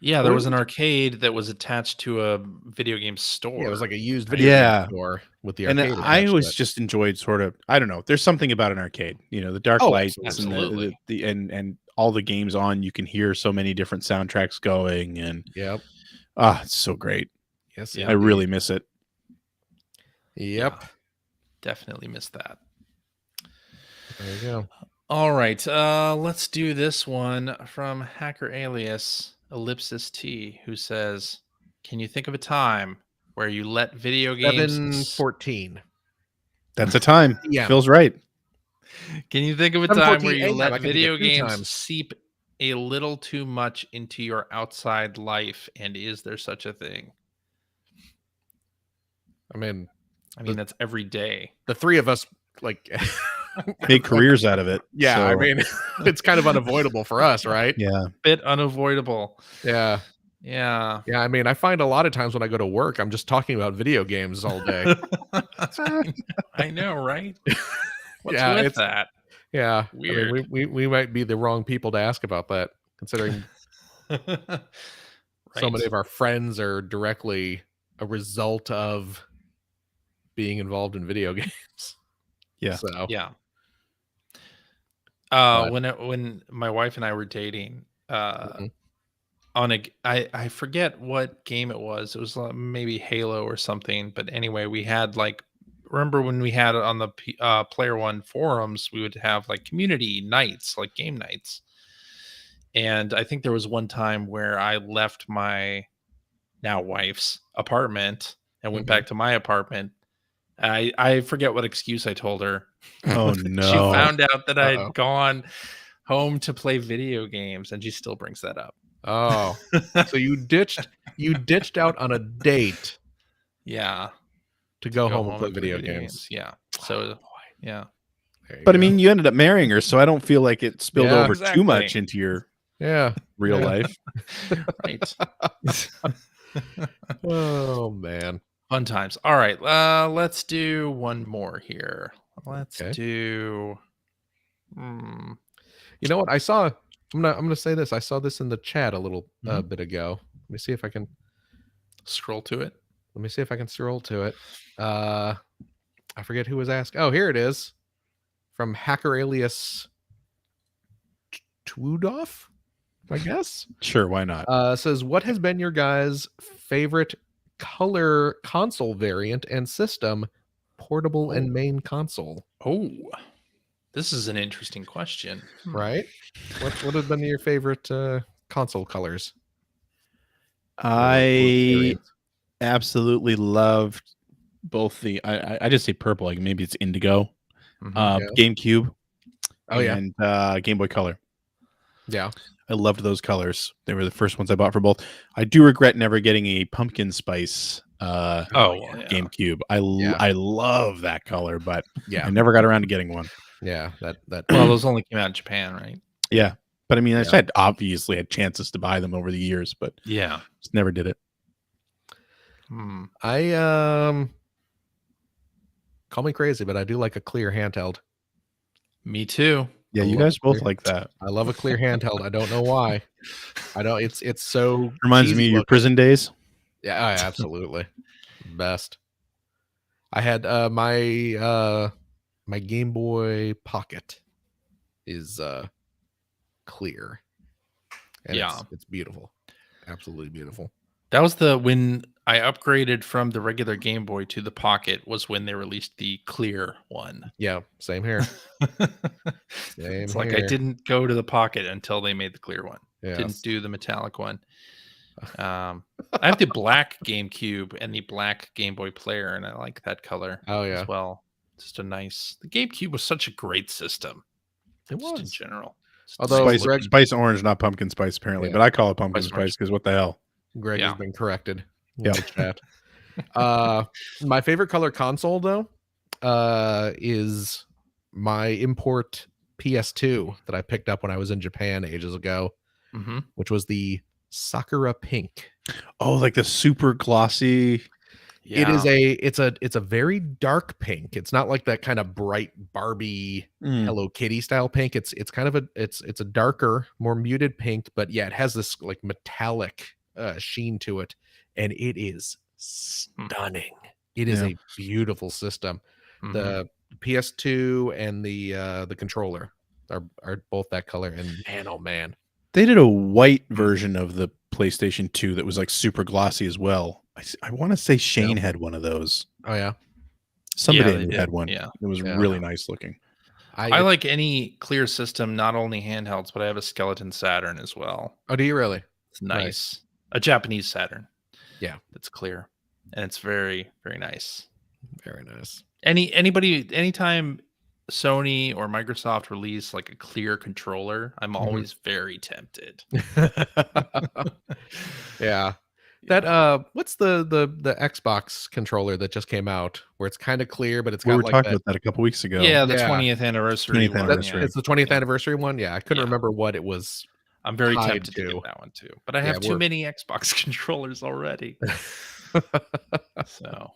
S2: Yeah, there was an arcade that was attached to a video game store.
S1: Yeah, it was like a used video game store with the arcade.
S3: And I always just enjoyed sort of, I don't know, there's something about an arcade, the dark lights
S2: absolutely.
S3: and all the games on, you can hear so many different soundtracks going, and it's so great.
S1: Yes,
S3: I really miss it.
S1: Yep.
S2: Yeah, definitely missed that.
S1: There you go.
S2: All right, let's do this one from Hacker Alias Ellipsis T, who says, "Can you think of a time where you let video games?"
S1: 7:14.
S3: That's a time.
S1: Yeah.
S3: Feels right.
S2: Can you think of a time where you
S1: 7:14
S2: let
S1: I can
S2: video
S1: think of 2
S2: games
S1: times.
S2: seep a little too much into your outside life, and is there such a thing?
S1: I mean,
S2: that's every day.
S1: the three of us like
S3: Make careers out of it.
S1: Yeah,
S3: so.
S1: I mean, it's kind of unavoidable for us, right?
S3: Yeah.
S2: Bit unavoidable.
S1: Yeah.
S2: Yeah.
S1: I mean, I find a lot of times when I go to work, I'm just talking about video games all day.
S2: I know, right? What's
S1: Yeah,
S2: with that?
S1: Yeah,
S2: Weird.
S1: I mean, we might be the wrong people to ask about that, considering so many of our friends are directly a result of being involved in video games.
S3: Yeah.
S1: So
S2: Yeah. When my wife and I were dating, on I forget what game it was. It was maybe Halo or something. But anyway, we had remember when we had it on the Player One forums, we would have like community nights, like game nights. And I think there was one time where I left my now wife's apartment and went back to my apartment. I forget what excuse I told her.
S3: Oh no.
S2: She found out that I'd gone home to play video games, and she still brings that up.
S1: Oh, so you ditched out on a date.
S2: Yeah.
S1: To go home and play video games.
S2: Yeah. So, yeah.
S3: But I mean, you ended up marrying her, so I don't feel like it spilled over too much into your real life.
S2: Right.
S1: Oh man.
S2: Fun times. All right. Let's do one more here. Let's do.
S1: You know what? I'm gonna say this. I saw this in the chat a little bit ago. Let me see if I can
S2: scroll to it.
S1: Let me see if I can scroll to it. I forget who was asked. Oh, here it is. From Hacker Alias Twudoff, I guess.
S3: Sure, why not?
S1: Says, what has been your guys' favorite color console variant and system, portable and main console?
S2: Oh, this is an interesting question.
S1: Right? What have been your favorite console colors?
S3: I absolutely loved both the I just say purple, like maybe it's indigo, GameCube, and Game Boy Color.
S1: Yeah,
S3: I loved those colors. They were the first ones I bought for both. I do regret never getting a pumpkin spice GameCube. I love that color, but I never got around to getting one.
S1: Yeah, that
S2: well, those only came out in Japan, right?
S3: Yeah. But I mean, I
S1: Yeah.
S3: obviously had chances to buy them over the years, but
S2: Yeah.
S3: just never did it.
S1: I call me crazy, but I do like a clear handheld.
S2: Me too.
S3: Yeah,
S1: I
S3: you
S1: love
S3: guys
S1: a
S3: both
S1: clear-
S3: like that.
S1: I love a clear handheld. I don't know why. I don't. It's so
S3: Reminds me
S1: cheesy
S3: of your
S1: looking.
S3: prison days.
S1: Yeah, absolutely. Best. I had my Game Boy Pocket is clear, and
S2: Yeah.
S1: it's beautiful, absolutely beautiful.
S2: That was when I upgraded from the regular Game Boy to the Pocket was when they released the clear one.
S1: Yeah, same here.
S2: It's like I didn't go to the Pocket until they made the clear one.
S1: Yes.
S2: Didn't do the metallic one. I have the black GameCube and the black Game Boy Player, and I like that color
S1: yeah.
S2: as well. Just a nice. The GameCube was such a great system.
S1: It
S2: Just in
S1: was.
S2: general. Just
S1: Although
S2: nice
S3: Spice, spice orange, not pumpkin spice, apparently.
S1: Yeah.
S3: But I call it pumpkin
S2: Spice orange.
S3: spice because what the hell?
S1: Greg
S2: Yeah.
S1: has been corrected.
S3: Yep.
S1: In the chat. My favorite color console though is my import PS2 that I picked up when I was in Japan ages ago, which was the Sakura Pink.
S3: Oh, like the super glossy.
S2: Yeah.
S1: It's a very dark pink. It's not like that kind of bright Barbie Hello Kitty style pink. It's kind of it's a darker, more muted pink, but yeah, it has this like metallic sheen to it, and it is stunning. It is a beautiful system. The PS2 and the controller are both that color, and man, oh man.
S3: They did a white version of the PlayStation 2 that was like super glossy as well. I want to say Shane had one of those.
S1: Oh yeah.
S3: Somebody
S2: Yeah, they
S3: had
S2: did.
S3: one.
S2: Yeah.
S3: It was
S1: Yeah.
S3: really nice looking.
S2: I like any clear system, not only handhelds, but I have a skeleton Saturn as well.
S1: Oh, do you really?
S2: It's nice. A Japanese Saturn.
S1: Yeah.
S2: It's clear. And it's very, very nice.
S1: Very nice.
S2: Anytime Sony or Microsoft release like a clear controller, I'm always very tempted.
S1: Yeah. That what's the Xbox controller that just came out where it's kind of clear, but it's
S3: We
S1: got
S3: were
S1: like
S3: talking
S1: that.
S3: about that a couple weeks ago.
S2: Yeah, the
S1: Yeah.
S2: 20th anniversary.
S3: 20th
S2: one,
S3: anniversary.
S2: yeah.
S1: It's the 20th anniversary one. Yeah, I couldn't remember what it was.
S2: I'm very
S1: tied
S2: tempted to
S1: to.
S2: get that one too. But I have too many Xbox controllers already. So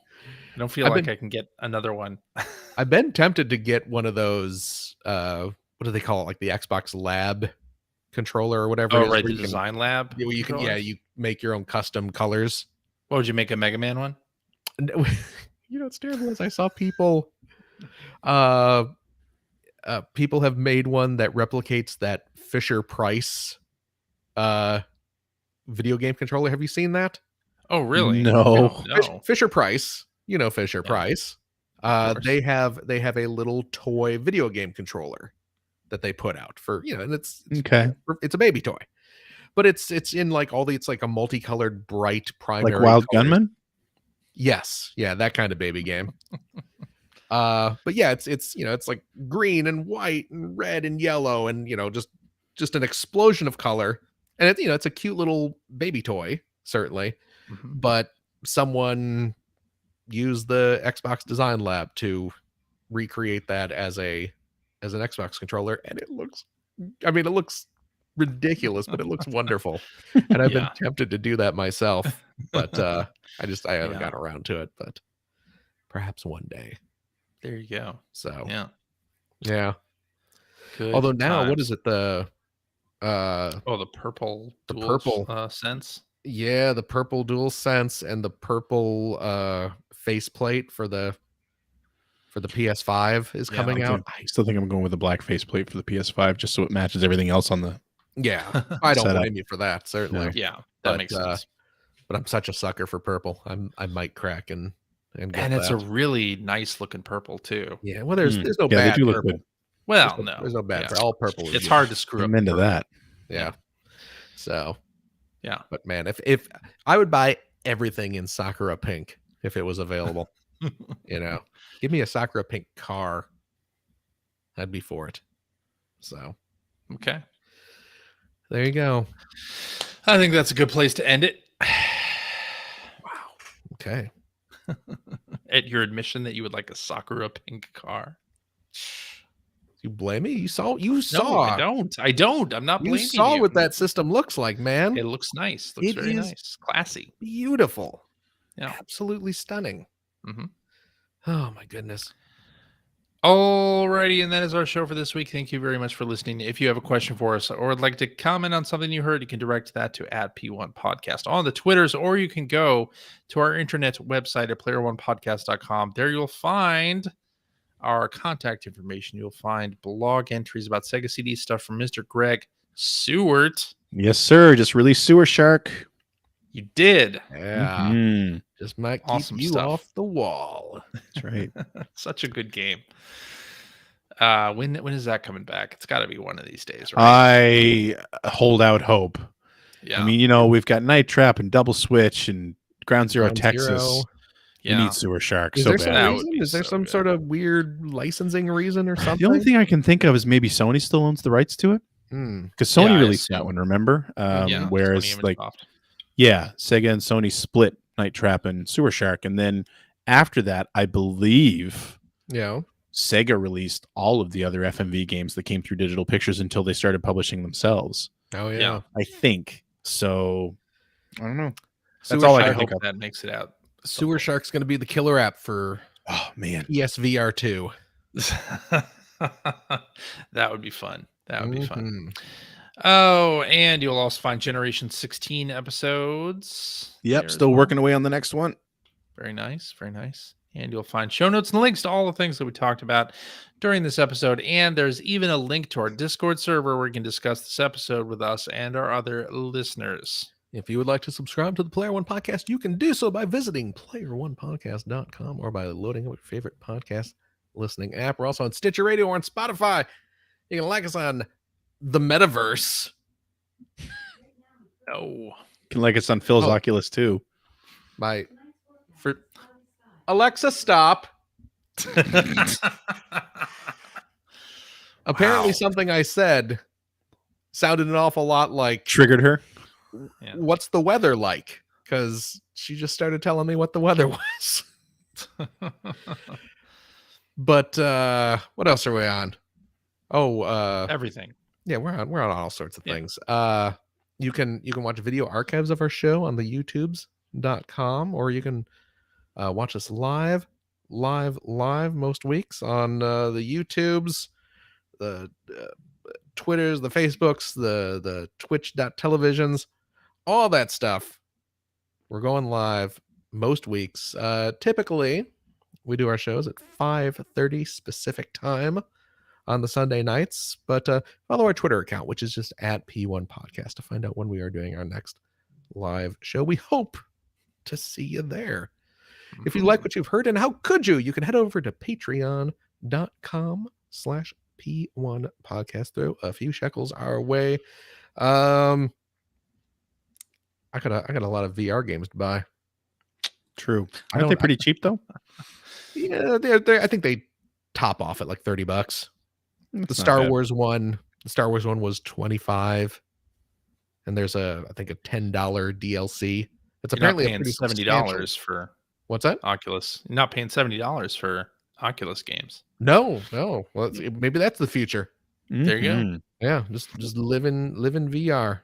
S2: I don't feel like I can get another one.
S1: I've been tempted to get one of those what do they call it? Like the Xbox Lab controller or whatever.
S2: Oh, right, the Design Lab.
S1: You can you make your own custom colors.
S2: What would you make a Mega Man one?
S1: You know, it's terrible as I saw people people have made one that replicates that Fisher Price video game controller. Have you seen that?
S2: Oh, really?
S3: No.
S2: No.
S1: Fisher Price, you know Fisher Price.
S2: course.
S1: They have a little toy video game controller that they put out for, you know, and it's
S3: Okay.
S1: It's a baby toy. But it's in like it's like a multicolored bright primary
S3: Like Wild
S1: colors.
S3: Gunman?
S1: Yes, yeah, that kind of baby game. But yeah, it's you know, it's like green and white and red and yellow and you know, just an explosion of color. And it's, you know, it's a cute little baby toy, certainly. But someone used the Xbox Design Lab to recreate that as an Xbox controller, and it looks ridiculous, but it looks wonderful. And I've been tempted to do that myself, but I haven't got around to it, but perhaps one day.
S2: There you go.
S1: So
S2: yeah. Good
S1: although now
S2: times.
S1: what is it, the
S2: purple sense?
S1: Yeah, the purple dual sense and the purple faceplate for the PS5 is coming out.
S3: I still think I'm going with the black faceplate for the PS5 just so it matches everything else on the
S1: Yeah, I don't
S3: setup.
S1: blame you for that, certainly.
S2: Yeah, that makes sense.
S1: But I'm such a sucker for purple. I might crack and get
S2: And it's
S1: that.
S2: a really nice looking purple too.
S1: Yeah, well, there's no
S3: Yeah, they
S1: bad
S3: do look
S1: purple.
S3: good.
S2: Well,
S1: There's no bad for all purple.
S2: It's hard to screw up.
S3: I'm into
S2: purple.
S3: that.
S1: Yeah. So,
S2: yeah.
S1: But man, if I would buy everything in Sakura Pink if it was available, you know, give me a Sakura Pink car. I'd be for it. So,
S2: okay.
S1: There you go.
S2: I think that's a good place to end it.
S1: Wow. Okay.
S2: At your admission that you would like a Sakura Pink car.
S1: You blame me? You saw.
S2: No, I don't. I'm not
S1: You
S2: blaming
S1: saw
S2: you.
S1: what that system looks like, man.
S2: It looks nice. Looks very nice. Classy.
S1: Beautiful.
S2: Yeah.
S1: Absolutely stunning.
S2: Mm-hmm.
S1: Oh my goodness.
S2: Alrighty, and that is our show for this week. Thank you very much for listening. If you have a question for us or would like to comment on something you heard, you can direct that to @P1 Podcast on the Twitters, or you can go to our internet website at player1podcast.com. There you'll find our contact information. You'll find blog entries about Sega CD stuff from Mr. Greg Seward.
S3: Yes, sir. Just released Sewer Shark.
S2: You did.
S1: Yeah.
S3: Mhm.
S1: Just might keep
S2: Awesome
S1: you
S2: stuff.
S1: off the wall.
S3: That's right.
S2: Such a good game. When is that coming back? It's got to be one of these days, right?
S3: I hold out hope.
S2: Yeah.
S3: I mean, we've got Night Trap and Double Switch and Ground Zero
S1: Ground
S3: Texas.
S1: Zero.
S3: You need Sewer Shark
S1: Is
S3: so
S1: there
S3: bad.
S1: some
S2: That
S1: reason?
S2: would be
S1: Is there
S2: so
S1: some
S2: good.
S1: sort of weird licensing reason or something?
S3: The only thing I can think of is maybe Sony still owns the rights to it, because Sony
S2: Yeah, I
S3: released that
S2: assume.
S3: one, remember?
S2: Yeah,
S3: Whereas,
S2: Sony
S3: like,
S2: Imagesoft.
S3: yeah, Sega and Sony split Night Trap and Sewer Shark, and then after that, I believe
S1: Yeah.
S3: Sega released all of the other FMV games that came through Digital Pictures until they started publishing themselves.
S1: Oh yeah.
S2: Yeah.
S3: I think so. I don't know. That's
S1: Sewer
S3: all I
S2: I
S3: can
S2: hope
S3: think of.
S2: that makes it out.
S1: Sewer Shark's going to be the killer app for
S3: Oh man,
S1: PSVR 2.
S2: That would be fun. That would be fun.
S1: Mhm.
S2: Oh, and you'll also find Generation 16 episodes.
S3: yep,
S2: there as
S3: still
S2: well.
S3: working away on the next one.
S2: Very nice. Very nice. And you'll find show notes and links to all the things that we talked about during this episode. And there's even a link to our Discord server where you can discuss this episode with us and our other listeners.
S1: If you would like to subscribe to the Player One Podcast, you can do so by visiting player1podcast.com or by loading up your favorite podcast listening app. We're also on Stitcher Radio or on Spotify. You can like us on the Metaverse.
S2: Oh.
S3: Can like us on Phil's
S1: Oh.
S3: Oculus too.
S1: For Alexa, stop. Apparently,
S2: Wow.
S1: something I said sounded an awful lot like
S3: Triggered her.
S2: Yeah.
S1: "What's the weather like?" Because she just started telling me what the weather was. But what else are we on? Oh,
S2: Everything.
S1: yeah, we're on all sorts of
S2: Yeah.
S1: things. You can watch video archives of our show on the youtubes.com, or you can watch us live most weeks on the YouTubes, the Twitters, the Facebooks, the Twitch.televisions, all that stuff. We're going live most weeks. Typically, we do our shows at 5:30 specific time on the Sunday nights, but follow our Twitter account, which is just @P1 Podcast, to find out when we are doing our next live show. We hope to see you there. If you like what you've heard, and how could you can head over to patreon.com/P1 Podcast. Throw a few shekels our way. I got a lot of VR games to buy.
S3: True.
S1: I
S3: Aren't they
S1: don't-
S3: pretty cheap though?
S1: Yeah, they're I think they top off at like $30. The
S3: That's not
S1: Star
S3: bad.
S1: Wars one was $25, and there's I think a $10 DLC. It's
S2: You're not
S1: apparently a
S2: paying
S1: pretty
S2: $70
S1: substantial-
S2: for
S1: What's that?
S2: Oculus. You're not paying $70 for Oculus games.
S1: No. Well, maybe that's the future.
S2: There you go.
S3: Mhm.
S1: Yeah, just live in VR.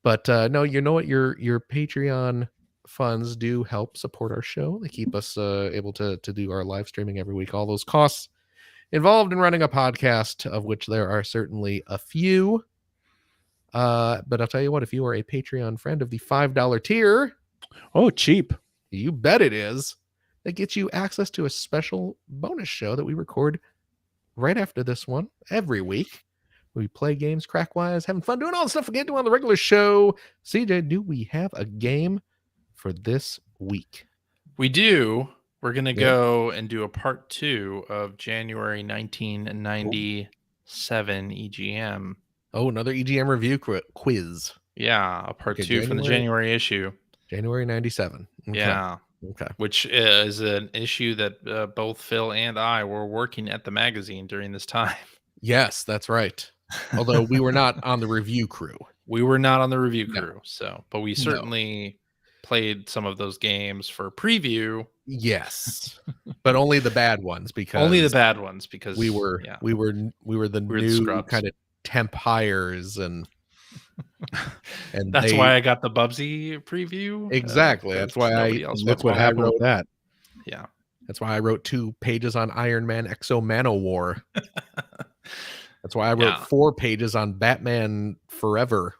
S1: But no, you know what? Your Patreon funds do help support our show. They keep us able to do our live streaming every week. All those costs involved in running a podcast, of which there are certainly a few. But I'll tell you what, if you are a Patreon friend of the $5 tier,
S3: Oh, cheap.
S1: you bet it is, that gets you access to a special bonus show that we record right after this one every week. We play games, crack wise, having fun, doing all the stuff we can't do on the regular show. CJ, do we have a game for this week?
S2: We do. We're going to
S1: Yeah.
S2: go and do a part 2 of January 1997 EGM.
S1: Oh, another EGM review quiz.
S2: Yeah, a part
S1: Okay,
S2: 2 from the January issue.
S1: January 97. Okay.
S2: Yeah,
S1: Okay.
S2: which is an issue that both Phil and I were working at the magazine during this time.
S1: Yes, that's right. Although we were not on the review crew.
S2: We were not on the review
S1: No.
S2: crew, but we
S1: No.
S2: certainly played some of those games for preview.
S1: Yes, but only the bad ones because
S2: Only the bad ones because
S1: we were the new
S2: scrubs.
S1: kind of temp hires and
S2: that's why I got the Bubsy preview.
S1: Exactly. That's why
S3: look what happened with that.
S2: Yeah.
S1: That's why I wrote 2 pages on Iron Man Exo Manowar. That's why I wrote 4 pages on Batman Forever,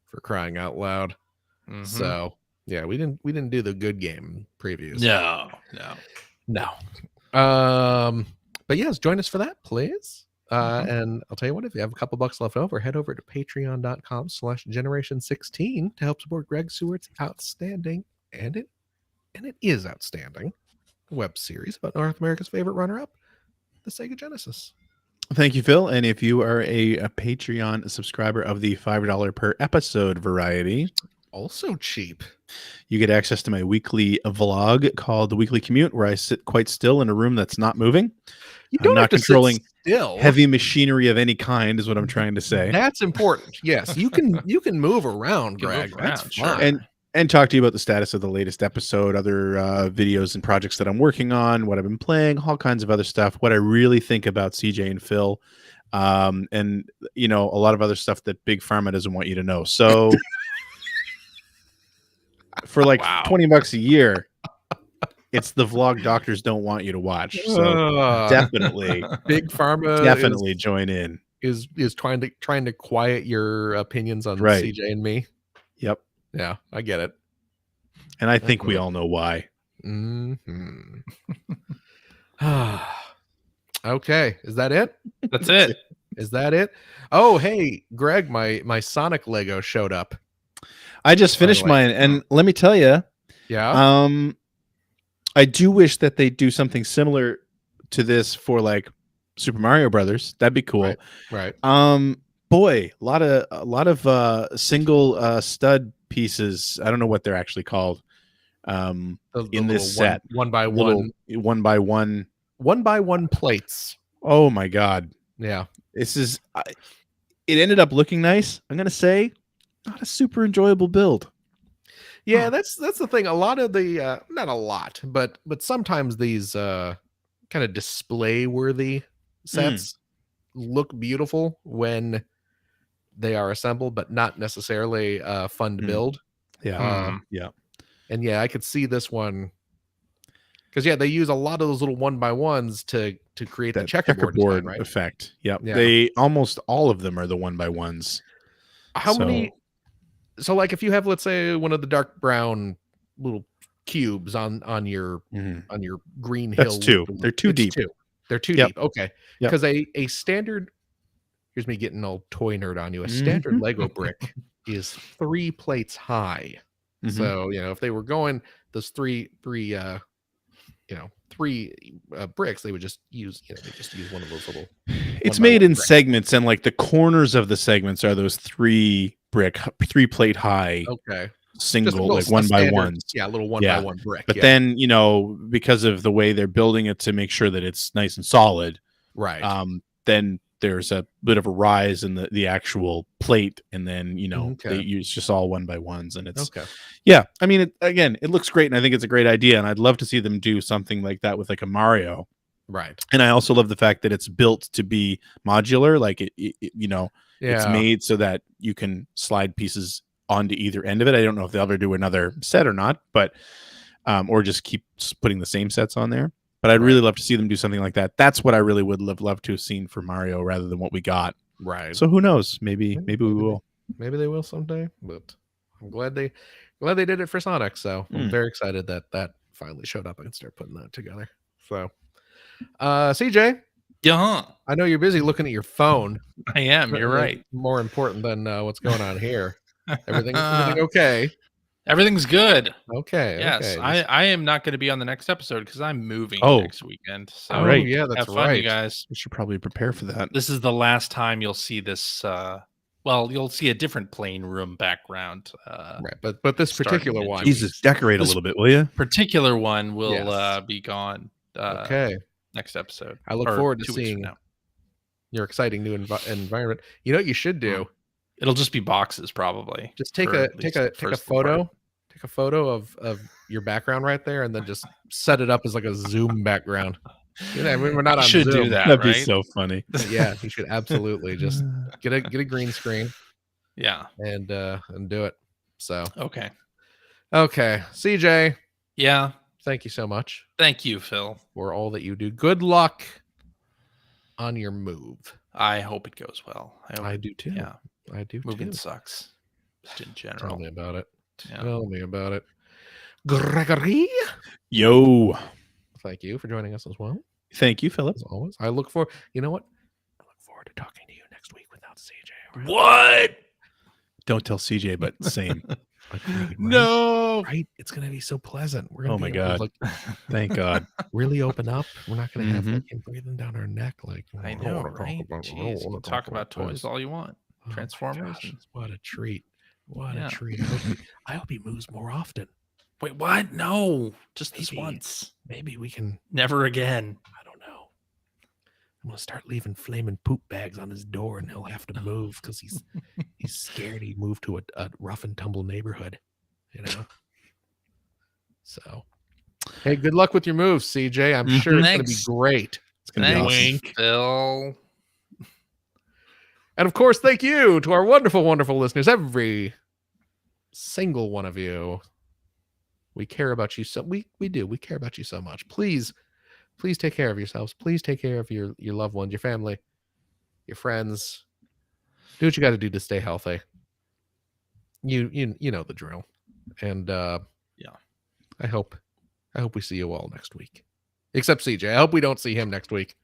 S1: for crying out loud.
S2: Mm-hmm.
S1: So yeah, we didn't do the good game previews.
S2: No.
S1: But yes, join us for that, please. And I'll tell you what, if you have a couple bucks left over, head over to patreon.com/generation16 to help support Greg Seward's outstanding, and it is outstanding, web series about North America's favorite runner-up, the Sega Genesis.
S3: Thank you, Phil. And if you are a Patreon subscriber of the $5 per episode variety,
S1: also cheap,
S3: you get access to my weekly vlog called The Weekly Commute, where I sit quite still in a room that's not moving.
S1: I'm not controlling
S3: still. Heavy machinery of any kind is what I'm trying to say.
S1: That's important. Yes, you can move around, Greg. That's fine.
S3: And talk to you about the status of the latest episode, other videos and projects that I'm working on, what I've been playing, all kinds of other stuff, what I really think about CJ and Phil, and a lot of other stuff that Big Pharma doesn't want you to know. So for like $20 a year, it's the vlog doctors don't want you to watch. So definitely,
S1: Big Pharma
S3: definitely join in.
S1: Is trying to quiet your opinions on CJ and me.
S3: Yep.
S1: Yeah, I get it.
S3: And I think we all know why.
S1: Mm-hmm. Okay. Is that it?
S2: That's it.
S1: Is that it? Oh, hey, Greg, my Sonic Lego showed up.
S3: I just finished mine, and let me tell you.
S1: Yeah.
S3: I do wish that they do something similar to this for like Super Mario Brothers. That'd be cool.
S1: Right.
S3: Boy, a lot of single stud pieces. I don't know what they're actually called. In this set,
S1: one by one plates.
S3: Oh my god!
S1: Yeah,
S3: this is. It ended up looking nice. I'm gonna say, not a super enjoyable build.
S1: Yeah, that's the thing. A lot of the not a lot, but sometimes these kind of display worthy sets look beautiful when they are assembled, but not necessarily fun to build.
S3: Yeah.
S1: And yeah, I could see this one because they use a lot of those little 1x1s to create that checkerboard design, right?
S3: Effect. Yep. Yeah. They almost all of them are the 1x1s.
S1: How many? So like if you have, let's say, one of the dark brown little cubes on your green hill.
S3: That's 2. They're too deep.
S1: They're too deep. Okay. Because a standard, here's me getting all toy nerd on you. A standard Lego brick is 3 plates high. So, if they were going those three bricks, they would just use, one of those little.
S3: It's made in segments, and like the corners of the segments are those 3 plate high.
S1: Okay.
S3: Single, like 1x1s.
S1: Yeah, a little 1x1 brick.
S3: But then, because of the way they're building it to make sure that it's nice and solid,
S1: right?
S3: Then there's a bit of a rise in the actual plate, and then they use just all 1x1s, and it's I mean, it looks great, and I think it's a great idea, and I'd love to see them do something like that with like a Mario,
S1: right?
S3: And I also love the fact that it's built to be modular, like it's made so that you can slide pieces onto either end of it. I don't know if they'll ever do another set or not, but or just keep putting the same sets on there. But I'd really love to see them do something like that. That's what I really would love to have seen for Mario rather than what we got.
S1: Right.
S3: So who knows? Maybe we will.
S1: Maybe they will someday. But I'm glad they did it for Sonic. So I'm very excited that finally showed up. I can start putting that together. So, CJ.
S2: Yeah.
S1: I know you're busy looking at your phone.
S2: I am. You're right.
S1: More important than what's going on here. Everything okay?
S2: Everything's good.
S1: Okay.
S2: Yes,
S1: okay.
S2: I am not going to be on the next episode because I'm moving next weekend. So
S1: yeah, that's
S2: have fun,
S1: right.
S2: You guys.
S3: We should probably prepare for that.
S2: This is the last time you'll see this. You'll see a different plain room background.
S1: Right, but this particular one,
S3: Jesus, decorate a little bit, will you?
S2: Particular one will be gone.
S1: Okay.
S2: Next episode.
S1: I look forward to seeing your exciting new environment. You know what you should do?
S2: It'll just be boxes, probably.
S1: Just take a photo take a photo of your background right there, and then just set it up as like a Zoom background. You know, I mean, we're not
S2: You
S1: on
S2: should
S1: Zoom.
S2: do that,
S3: That'd
S2: right?
S3: be so funny.
S1: But yeah, you should absolutely just get a green screen
S2: Yeah.
S1: and do it. So
S2: Okay.
S1: CJ,
S2: Yeah.
S1: thank you so much
S2: Thank you, Phil.
S1: for all that you do. Good luck on your move.
S2: I hope it goes well.
S1: I do too.
S2: Yeah.
S1: I do
S2: Moving
S1: too.
S2: sucks. Just in
S1: Tell
S2: general.
S1: me about it.
S2: Yeah.
S1: Tell me about it. Gregory,
S3: Yo.
S1: thank you for joining us as well.
S3: Thank you, Philip.
S1: As always, I look forward. You know what? I look forward to talking to you next week without CJ.
S2: What?
S3: Don't tell CJ, but same.
S1: Right?
S2: No.
S1: Right? It's gonna be so pleasant. We're gonna
S3: Oh my
S1: be able to,
S3: God.
S1: like,
S3: Thank God.
S1: really open up. We're not gonna have
S3: Mhm.
S1: like him breathing down our neck. Like,
S2: I
S1: don't
S2: know,
S1: wanna talk
S2: right?
S1: about- I don't
S2: Jeez, you
S1: wanna
S2: can talk about
S1: this.
S2: toys all you want.
S1: Oh my
S2: Transformers
S1: gosh,
S2: and-
S1: what a treat! What
S2: Yeah.
S1: a treat! I hope he moves more often.
S2: Wait, what? No, just this
S1: Maybe.
S2: once.
S1: Maybe we can.
S2: Never again.
S1: I don't know. I'm gonna start leaving flaming poop bags on his door, and he'll have to move because he's scared he moved to a rough and tumble neighborhood. You know. So, hey, good luck with your moves, CJ. I'm sure it's gonna be
S2: Thanks.
S1: great.
S3: It's gonna be
S2: Thanks,
S3: awesome.
S2: Phil.
S1: And of course, thank you to our wonderful, wonderful listeners, every single one of you. We care about you so we do. We care about you so much. Please take care of yourselves. Please take care of your loved ones, your family, your friends. Do what you got to do to stay healthy. You know the drill. And
S2: Yeah.
S1: I hope we see you all next week. Except CJ. I hope we don't see him next week.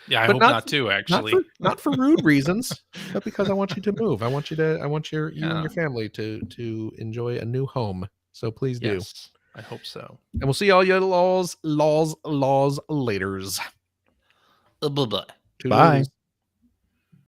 S2: Yeah, I
S1: But
S2: hope
S1: not-
S2: not too, actually.
S1: Not for rude reasons, but because I want you to move. I want you and
S2: Yeah.
S1: your family to enjoy a new home. So please do.
S2: Yes, I hope so.
S1: And we'll see all your laws laters.
S2: Bye-bye.
S3: Bye.